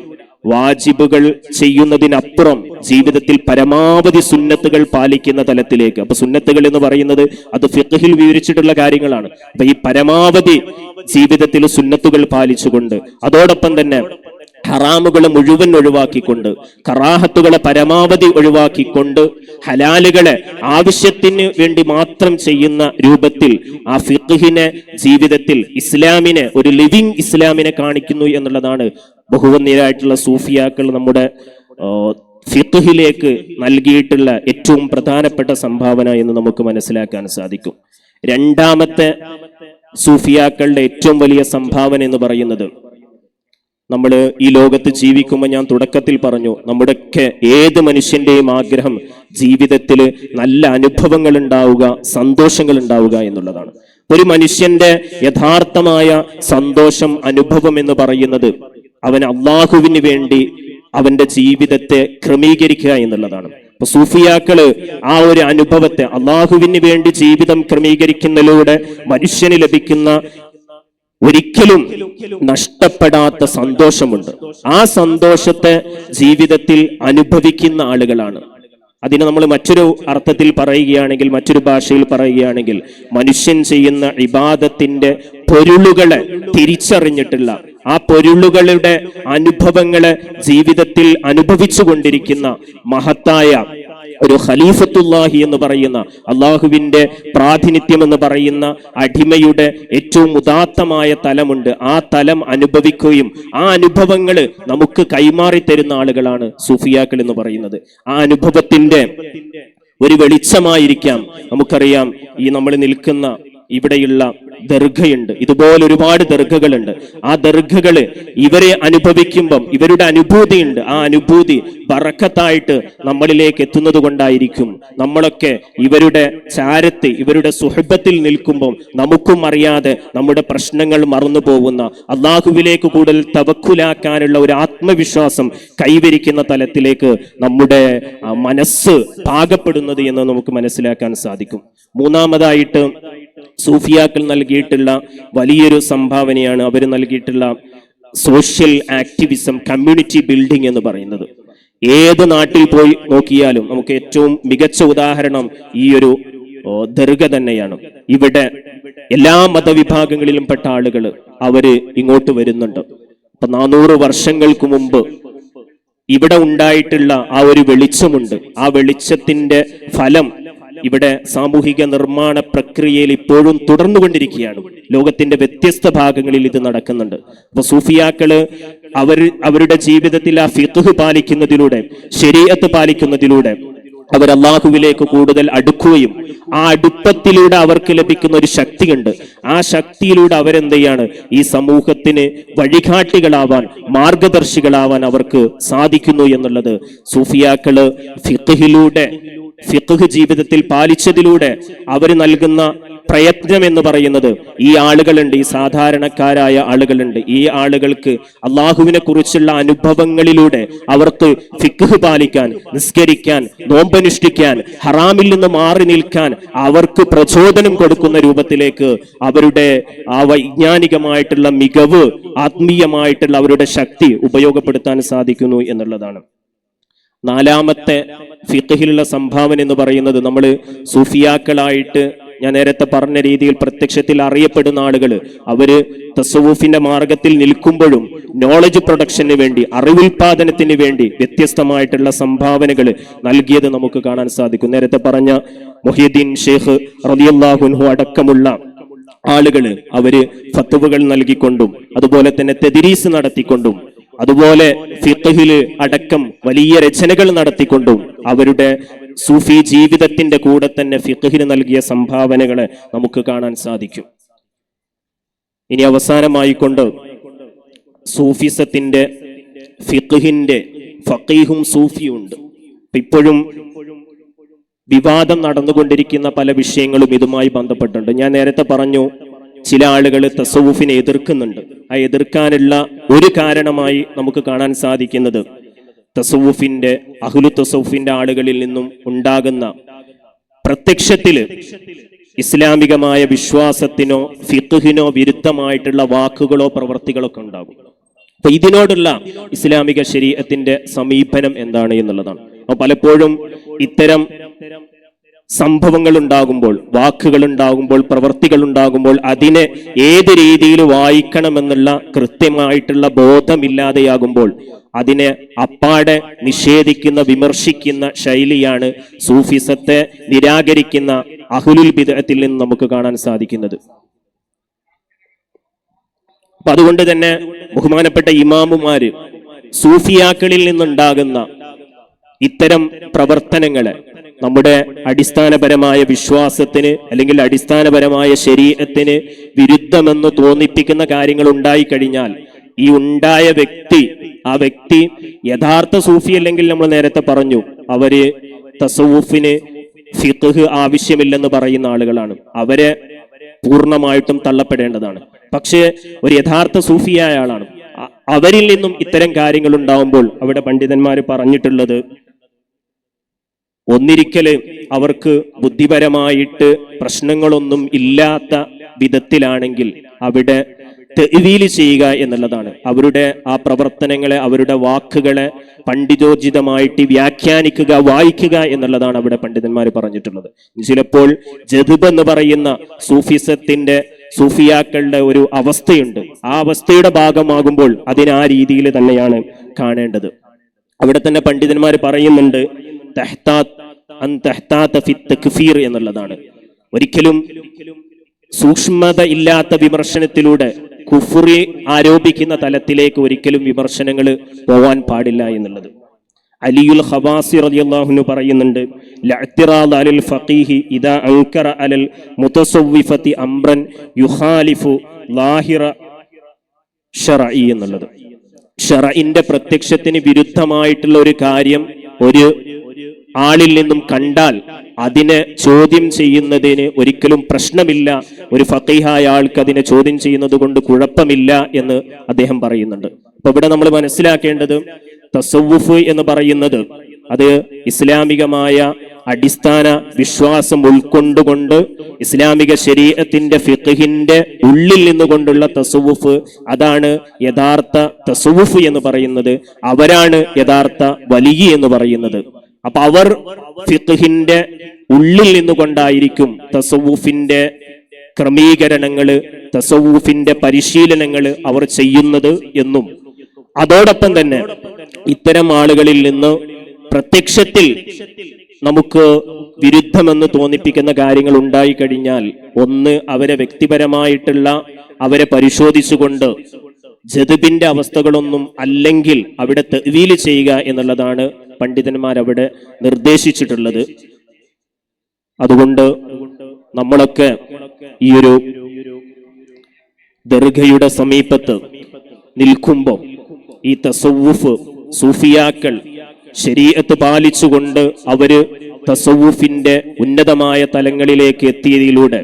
വാജിബുകൾ ചെയ്യുന്നതിനപ്പുറം ജീവിതത്തിൽ പരമാവധി സുന്നത്തുകൾ പാലിക്കുന്ന തലത്തിലേക്ക്. അപ്പൊ സുന്നത്തുകൾ എന്ന് പറയുന്നത് അത് ഫിഖ്ഹിൽ വിവരിച്ചിട്ടുള്ള കാര്യങ്ങളാണ്. അപ്പൊ ഈ പരമാവധി ജീവിതത്തിൽ സുന്നത്തുകൾ പാലിച്ചുകൊണ്ട്, അതോടൊപ്പം തന്നെ ഹറാമുകളെ മുഴുവൻ ഒഴിവാക്കിക്കൊണ്ട്, കറാഹത്തുകളെ പരമാവധി ഒഴിവാക്കിക്കൊണ്ട്, ഹലാലുകളെ ആവശ്യത്തിന് വേണ്ടി മാത്രം ചെയ്യുന്ന രൂപത്തിൽ ആ ഫിഖ്ഹിനെ ജീവിതത്തിൽ, ഇസ്ലാമിനെ, ഒരു ലിവിങ് ഇസ്ലാമിനെ കാണിക്കുന്നു എന്നുള്ളതാണ് ബഹുവന്യരായിട്ടുള്ള സൂഫിയാക്കൾ നമ്മുടെ ഫിഖ്ഹിലേക്ക് നൽകിയിട്ടുള്ള ഏറ്റവും പ്രധാനപ്പെട്ട സംഭാവന എന്ന് നമുക്ക് മനസ്സിലാക്കാൻ സാധിക്കും. രണ്ടാമത്തെ സൂഫിയാക്കളുടെ ഏറ്റവും വലിയ സംഭാവന എന്ന് പറയുന്നത്, നമ്മൾ ഈ ലോകത്ത് ജീവിക്കുമ്പോൾ ഞാൻ തുടക്കത്തിൽ പറഞ്ഞു, നമ്മുടെയൊക്കെ ഏത് മനുഷ്യന്റെയും ആഗ്രഹം ജീവിതത്തിൽ നല്ല അനുഭവങ്ങൾ ഉണ്ടാവുക, സന്തോഷങ്ങൾ ഉണ്ടാവുക എന്നുള്ളതാണ്. ഒരു മനുഷ്യന്റെ യഥാർത്ഥമായ സന്തോഷം, അനുഭവം എന്ന് പറയുന്നത് അവൻ അള്ളാഹുവിന് വേണ്ടി അവന്റെ ജീവിതത്തെ ക്രമീകരിക്കുക എന്നുള്ളതാണ്. അപ്പൊ സൂഫിയാക്കള് ആ ഒരു അനുഭവത്തെ, അള്ളാഹുവിന് വേണ്ടി ജീവിതം ക്രമീകരിക്കുന്നതിലൂടെ മനുഷ്യന് ലഭിക്കുന്ന ഒരിക്കലും നഷ്ടപ്പെടാത്ത സന്തോഷമുണ്ട്. ആ സന്തോഷത്തെ ജീവിതത്തിൽ അനുഭവിക്കുന്ന ആളുകളാണ്. അതിനെ നമ്മൾ മറ്റൊരു അർത്ഥത്തിൽ പറയുകയാണെങ്കിൽ, മറ്റൊരു ഭാഷയിൽ പറയുകയാണെങ്കിൽ, മനുഷ്യൻ ചെയ്യുന്ന ഇബാദത്തിന്റെ പൊരുളുകളെ തിരിച്ചറിഞ്ഞിട്ടുള്ള, ആ പൊരുളുകളുടെ അനുഭവങ്ങളെ ജീവിതത്തിൽ അനുഭവിച്ചു കൊണ്ടിരിക്കുന്ന മഹത്തായ ഒരു ഖലീഫത്തുല്ലാഹി എന്ന് പറയുന്ന, അള്ളാഹുവിന്റെ പ്രാതിനിധ്യം എന്ന് പറയുന്ന അടിമയുടെ ഏറ്റവും ഉദാത്തമായ തലമുണ്ട്. ആ തലം അനുഭവിക്കുകയും ആ അനുഭവങ്ങൾ നമുക്ക് കൈമാറി തരുന്ന ആളുകളാണ് സൂഫിയാക്കൾ എന്ന് പറയുന്നത്. ആ അനുഭവത്തിന്റെ ഒരു വെളിച്ചമായിരിക്കാം. നമുക്കറിയാം, ഈ നമ്മൾ നിൽക്കുന്ന ഇവിടെയുള്ള ദർഗയുണ്ട്, ഇതുപോലെ ഒരുപാട് ദർഗകളുണ്ട്. ആ ദർഗകള് ഇവരെ അനുഭവിക്കുമ്പം ഇവരുടെ അനുഭൂതിയുണ്ട്. ആ അനുഭൂതി ബറക്കത്തായിട്ട് നമ്മളിലേക്ക് എത്തുന്നത് കൊണ്ടായിരിക്കും നമ്മളൊക്കെ ഇവരുടെ ചാരത്ത്, ഇവരുടെ സുഹബത്തിൽ നിൽക്കുമ്പം നമുക്കും അറിയാതെ നമ്മുടെ പ്രശ്നങ്ങൾ മറന്നു പോകുന്ന, അള്ളാഹുവിലേക്ക് കൂടുതൽ തവക്കുലാക്കാനുള്ള ഒരു ആത്മവിശ്വാസം കൈവരിക്കുന്ന തലത്തിലേക്ക് നമ്മുടെ മനസ്സ് പാകപ്പെടുന്നത് എന്ന് നമുക്ക് മനസ്സിലാക്കാൻ സാധിക്കും. മൂന്നാമതായിട്ട് സൂഫിയാക്കൾ നൽകിയിട്ടുള്ള വലിയൊരു സംഭാവനയാണ് അവർ നൽകിയിട്ടുള്ള സോഷ്യൽ ആക്ടിവിസം, കമ്മ്യൂണിറ്റി ബിൽഡിംഗ് എന്ന് പറയുന്നത്. ഏത് നാട്ടിൽ പോയി നോക്കിയാലും നമുക്ക് ഏറ്റവും മികച്ച ഉദാഹരണം ഈ ഒരു ദർഗ തന്നെയാണ്. ഇവിടെ എല്ലാ മതവിഭാഗങ്ങളിലും പെട്ട ആളുകൾ അവര് ഇങ്ങോട്ട് വരുന്നുണ്ട്. അപ്പൊ 400 വർഷങ്ങൾക്ക് മുമ്പ് ഇവിടെ ഉണ്ടായിട്ടുള്ള ആ ഒരു വെളിച്ചമുണ്ട്. ആ വെളിച്ചത്തിന്റെ ഫലം ഇവിടെ സാമൂഹിക നിർമ്മാണ പ്രക്രിയയിൽ ഇപ്പോഴും തുടർന്നുകൊണ്ടിരിക്കുകയാണ്. ലോകത്തിന്റെ വ്യത്യസ്ത ഭാഗങ്ങളിൽ ഇത് നടക്കുന്നുണ്ട്. അപ്പൊ സൂഫിയാക്കള് അവരുടെ ജീവിതത്തിൽ ആ ഫിഖ്ഹ് പാലിക്കുന്നതിലൂടെ, ശരീഅത്ത് പാലിക്കുന്നതിലൂടെ അവർ അള്ളാഹുവിലേക്ക് കൂടുതൽ അടുക്കുകയും ആ അടുപ്പത്തിലൂടെ അവർക്ക് ലഭിക്കുന്ന ഒരു ശക്തിയുണ്ട്. ആ ശക്തിയിലൂടെ അവരെന്ത് ചെയ്യാണ്, ഈ സമൂഹത്തിന് വഴികാട്ടികളാവാൻ, മാർഗദർശികളാവാൻ അവർക്ക് സാധിക്കുന്നു എന്നുള്ളത് സൂഫിയാക്കള് ഫിഖ്ഹ് ജീവിതത്തിൽ പാലിച്ചതിലൂടെ അവർ നൽകുന്ന പ്രയത്നം എന്ന് പറയുന്നത്, ഈ ആളുകളുണ്ട്, ഈ സാധാരണക്കാരായ ആളുകളുണ്ട്, ഈ ആളുകൾക്ക് അള്ളാഹുവിനെ കുറിച്ചുള്ള അനുഭവങ്ങളിലൂടെ അവർക്ക് ഫിഖ്ഹ് പാലിക്കാൻ, നിസ്കരിക്കാൻ, നോമ്പനുഷ്ഠിക്കാൻ, ഹറാമിൽ നിന്ന് മാറി നിൽക്കാൻ അവർക്ക് പ്രചോദനം കൊടുക്കുന്ന രൂപത്തിലേക്ക് അവരുടെ ആ വൈജ്ഞാനികമായിട്ടുള്ള മികവ്, ആത്മീയമായിട്ടുള്ള അവരുടെ ശക്തി ഉപയോഗപ്പെടുത്താൻ സാധിക്കുന്നു എന്നുള്ളതാണ്. നാലാമത്തെ ഫിഖ്ഹിലുള്ള സംഭാവന എന്ന് പറയുന്നത്, നമ്മൾ സൂഫിയാക്കളായിട്ട് ഞാൻ നേരത്തെ പറഞ്ഞ രീതിയിൽ പ്രത്യക്ഷത്തിൽ അറിയപ്പെടുന്ന ആളുകൾ, അവര് തസവൂഫിന്റെ മാർഗത്തിൽ നിൽക്കുമ്പോഴും നോളജ് പ്രൊഡക്ഷന് വേണ്ടി, അറിവുൽപാദനത്തിന് വേണ്ടി വ്യത്യസ്തമായിട്ടുള്ള സംഭാവനകൾ നൽകിയത് നമുക്ക് കാണാൻ സാധിക്കും. നേരത്തെ പറഞ്ഞ മുഹ്യിദ്ദീൻ ഷെയ്ഖ് റളിയല്ലാഹു അൻഹു അടക്കമുള്ള ആളുകള് അവര് ഫത്വകൾ നൽകിക്കൊണ്ടും അതുപോലെ തന്നെ തദ്രീസ് നടത്തിക്കൊണ്ടും അതുപോലെ ഫിഖ്ഹില് അടക്കം വലിയ രചനകൾ നടത്തിക്കൊണ്ടും അവരുടെ സൂഫി ജീവിതത്തിന്റെ കൂടെ തന്നെ ഫിഖ്ഹിന് നൽകിയ സംഭാവനകളെ നമുക്ക് കാണാൻ സാധിക്കും. ഇനി അവസാനമായിക്കൊണ്ട് സൂഫിസത്തിന്റെ, ഫിഖ്ഹിന്റെ ഫഖീഹും സൂഫിയും ഉണ്ട്. ഇപ്പോഴും വിവാദം നടന്നുകൊണ്ടിരിക്കുന്ന പല വിഷയങ്ങളും ഇതുമായി ബന്ധപ്പെട്ടുണ്ട്. ഞാൻ നേരത്തെ പറഞ്ഞു, ചില ആളുകൾ തസവൂഫിനെ എതിർക്കുന്നുണ്ട്. ആ എതിർക്കാനുള്ള ഒരു കാരണമായി നമുക്ക് കാണാൻ സാധിക്കുന്നത്, തസവൂഫിന്റെ, അഹ്ലു തസവൂഫിന്റെ ആളുകളിൽ നിന്നും ഉണ്ടാകുന്ന പ്രത്യക്ഷത്തില് ഇസ്ലാമികമായ വിശ്വാസത്തിനോ ഫിഖ്ഹിനോ വിരുദ്ധമായിട്ടുള്ള വാക്കുകളോ പ്രവർത്തികളോ ഒക്കെ ഉണ്ടാകും. അപ്പൊ ഇതിനോടുള്ള ഇസ്ലാമിക ശരീഅത്തിന്റെ സമീപനം എന്താണ് എന്നുള്ളതാണ്. അപ്പൊ പലപ്പോഴും ഇത്തരം സംഭവങ്ങൾ ഉണ്ടാകുമ്പോൾ, വാക്കുകൾ ഉണ്ടാകുമ്പോൾ, പ്രവർത്തികൾ ഉണ്ടാകുമ്പോൾ അതിനെ ഏത് രീതിയിൽ വായിക്കണമെന്നുള്ള കൃത്യമായിട്ടുള്ള ബോധമില്ലാതെയാകുമ്പോൾ അതിനെ അപ്പാടെ നിഷേധിക്കുന്ന, വിമർശിക്കുന്ന ശൈലിയാണ് സൂഫിസത്തെ നിരാകരിക്കുന്ന അഹ്ലുൽ ബിദ്അത്തിൽ നിന്ന് നമുക്ക് കാണാൻ സാധിക്കുന്നത്. അപ്പൊ അതുകൊണ്ട് തന്നെ ബഹുമാനപ്പെട്ട ഇമാമുമാര് സൂഫിയാക്കളിൽ നിന്നുണ്ടാകുന്ന ഇത്തരം പ്രവർത്തനങ്ങളെ നമ്മുടെ അടിസ്ഥാനപരമായ വിശ്വാസത്തിന് അല്ലെങ്കിൽ അടിസ്ഥാനപരമായ ശരീഅത്തിന് വിരുദ്ധമെന്ന് തോന്നിപ്പിക്കുന്ന കാര്യങ്ങൾ ഉണ്ടായിക്കഴിഞ്ഞാൽ ഈ ഉണ്ടായ വ്യക്തി, ആ വ്യക്തി യഥാർത്ഥ സൂഫി അല്ലെങ്കിൽ നമ്മൾ നേരത്തെ പറഞ്ഞു അവര് തസവൂഫിന് ഫിഖ്ഹ് ആവശ്യമില്ലെന്ന് പറയുന്ന ആളുകളാണ്. അവരെ പൂർണ്ണമായിട്ടും തള്ളപ്പെടേണ്ടതാണ്. പക്ഷേ ഒരു യഥാർത്ഥ സൂഫിയായ ആളാണ്. അവരിൽ നിന്നും ഇത്തരം കാര്യങ്ങൾ ഉണ്ടാവുമ്പോൾ അവിടെ പണ്ഡിതന്മാർ പറഞ്ഞിട്ടുള്ളത്, ഒന്നിരിക്കല് അവർക്ക് ബുദ്ധിപരമായിട്ട് പ്രശ്നങ്ങളൊന്നും ഇല്ലാത്ത വിധത്തിലാണെങ്കിൽ അവിടെ തഅ്വീല് ചെയ്യുക എന്നുള്ളതാണ്. അവരുടെ ആ പ്രവർത്തനങ്ങളെ, അവരുടെ വാക്കുകളെ പണ്ഡിതോചിതമായിട്ട് വ്യാഖ്യാനിക്കുക, വായിക്കുക എന്നുള്ളതാണ് അവിടെ പണ്ഡിതന്മാർ പറഞ്ഞിട്ടുള്ളത്. ചിലപ്പോൾ ജദ്ബ് എന്ന് പറയുന്ന സൂഫിസത്തിന്റെ, സൂഫിയാക്കളുടെ ഒരു അവസ്ഥയുണ്ട്. ആ അവസ്ഥയുടെ ഭാഗമാകുമ്പോൾ അതിന് ആ രീതിയിൽ തന്നെയാണ് കാണേണ്ടത്. അവിടെ തന്നെ പണ്ഡിതന്മാർ പറയുന്നുണ്ട് എന്നുള്ളതാണ്. ഒരിക്കലും സൂക്ഷ്മത ഇല്ലാത്ത വിമർശനത്തിലൂടെ കുഫ്റി ആരോപിക്കുന്ന തലത്തിലേക്ക് ഒരിക്കലും വിമർശനങ്ങൾ പോവാൻ പാടില്ല എന്നുള്ളത്. അലിയുൽ ഖവാസി റളിയല്ലാഹു അൻഹു പറയുന്നുണ്ട്, ലഅ്തിറാദ അലൽ ഫഖീഹി ഇദാ അൻകറ അലൽ മുതസവ്വിഫതി അംറൻ യുഖാലിഫു ലാഹിറ ശർഈ എന്നുള്ളത്. ശർഇന്റെ പ്രത്യക്ഷത്തിന് വിരുദ്ധമായിട്ടുള്ള ഒരു കാര്യം ഒരു ആളിൽ നിന്നും കണ്ടാൽ അതിനെ ചോദ്യം ചെയ്യുന്നതിന് ഒരിക്കലും പ്രശ്നമില്ല. ഒരു ഫഖീഹായ ആൾക്ക് അതിനെ ചോദ്യം ചെയ്യുന്നത് കൊണ്ട് കുഴപ്പമില്ല എന്ന് അദ്ദേഹം പറയുന്നുണ്ട്. അപ്പൊ ഇവിടെ നമ്മൾ മനസ്സിലാക്കേണ്ടത്, തസവ്വുഫ് എന്ന് പറയുന്നത് അത് ഇസ്ലാമികമായ അടിസ്ഥാന വിശ്വാസം ഉൾക്കൊണ്ടുകൊണ്ട് ഇസ്ലാമിക ശരീഅത്തിന്റെ ഫിഖ്ഹിന്റെ ഉള്ളിൽ നിന്നുകൊണ്ടുള്ള തസവ്വുഫ്, അതാണ് യഥാർത്ഥ തസവ്വുഫ് എന്ന് പറയുന്നത്. അവരാണ് യഥാർത്ഥ വലിയ എന്ന് പറയുന്നത്. അപ്പൊ അവർ ഫിഖ്ഹിന്റെ ഉള്ളിൽ നിന്നുകൊണ്ടായിരിക്കും തസവ്വുഫിന്റെ ക്രമീകരണങ്ങള്, തസവ്വുഫിന്റെ പരിശീലനങ്ങള് അവർ ചെയ്യുന്നത് എന്നും, അതോടൊപ്പം തന്നെ ഇത്തരം ആളുകളിൽ നിന്ന് പ്രത്യക്ഷത്തിൽ നമുക്ക് വിരുദ്ധമെന്ന് തോന്നിപ്പിക്കുന്ന കാര്യങ്ങൾ ഉണ്ടായിക്കഴിഞ്ഞാൽ, ഒന്ന് അവരെ വ്യക്തിപരമായിട്ടുള്ള അവരെ പരിശോധിച്ചുകൊണ്ട് ജദ്ബിന്റെ അവസ്ഥകളൊന്നും അല്ലെങ്കിൽ അവിടെ തഅ്വീൽ ചെയ്യുക എന്നുള്ളതാണ് പണ്ഡിതന്മാർ അവിടെ നിർദ്ദേശിച്ചിട്ടുള്ളത്. അതുകൊണ്ട് നമ്മളൊക്കെ ഈ ഒരു ദർഗയുടെ സമീപത്ത് നിൽക്കുമ്പോൾ ഈ തസവ്വുഫ് സൂഫിയാക്കൾ ശരീഅത്ത് പാലിച്ചുകൊണ്ട് അവര് തസവ്വുഫിന്റെ ഉന്നതമായ തലങ്ങളിലേക്ക് എത്തിയതിലൂടെ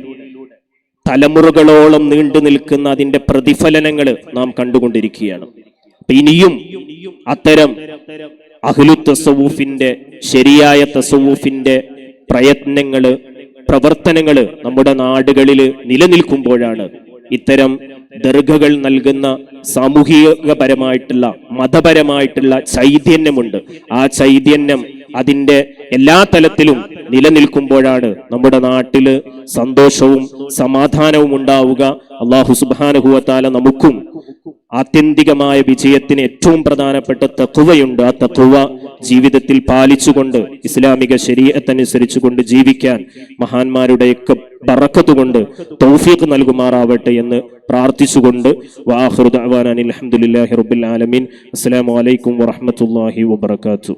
തലമുറകളോളം നീണ്ടു നിൽക്കുന്ന അതിന്റെ പ്രതിഫലനങ്ങൾ നാം കണ്ടുകൊണ്ടിരിക്കുകയാണ്. ഇനിയും അത്തരം അഹ്ലു തസവ്വുഫിന്റെ ശരിയായ തസവ്വുഫിന്റെ പ്രയത്നങ്ങള് പ്രവർത്തനങ്ങള് നമ്മുടെ നാടുകളിൽ നിലനിൽക്കുമ്പോഴാണ് ഇത്തരം ദർഗകൾ നൽകുന്ന സാമൂഹികപരമായിട്ടുള്ള മതപരമായിട്ടുള്ള ചൈതന്യമുണ്ട്. ആ ചൈതന്യം അതിന്റെ എല്ലാ തലത്തിലും നിലനിൽക്കുമ്പോഴാണ് നമ്മുടെ നാട്ടില് സന്തോഷവും സമാധാനവും ഉണ്ടാവുക. അല്ലാഹു സുബ്ഹാനഹു വ തആല നമുക്കും ആത്യന്തികമായ വിജയത്തിന് ഏറ്റവും പ്രധാനപ്പെട്ട തഖ്വയുണ്ട്. ആ തഖ്വ ജീവിതത്തിൽ പാലിച്ചുകൊണ്ട് ഇസ്ലാമിക ശരീഅത്തനുസരിച്ചുകൊണ്ട് ജീവിക്കാൻ മഹാന്മാരുടെയൊക്കെ ബറക്കത്ത് കൊണ്ട് തൗഫീഖ് നൽകുമാറാവട്ടെ എന്ന് പ്രാർത്ഥിച്ചുകൊണ്ട് വആഖിറു ദഅ്വാനാ അൽഹംദുലില്ലാഹി റബ്ബിൽ ആലമീൻ. അസ്സലാമു അലൈക്കും വറഹ്മത്തുള്ളാഹി വബറകാതുഹു.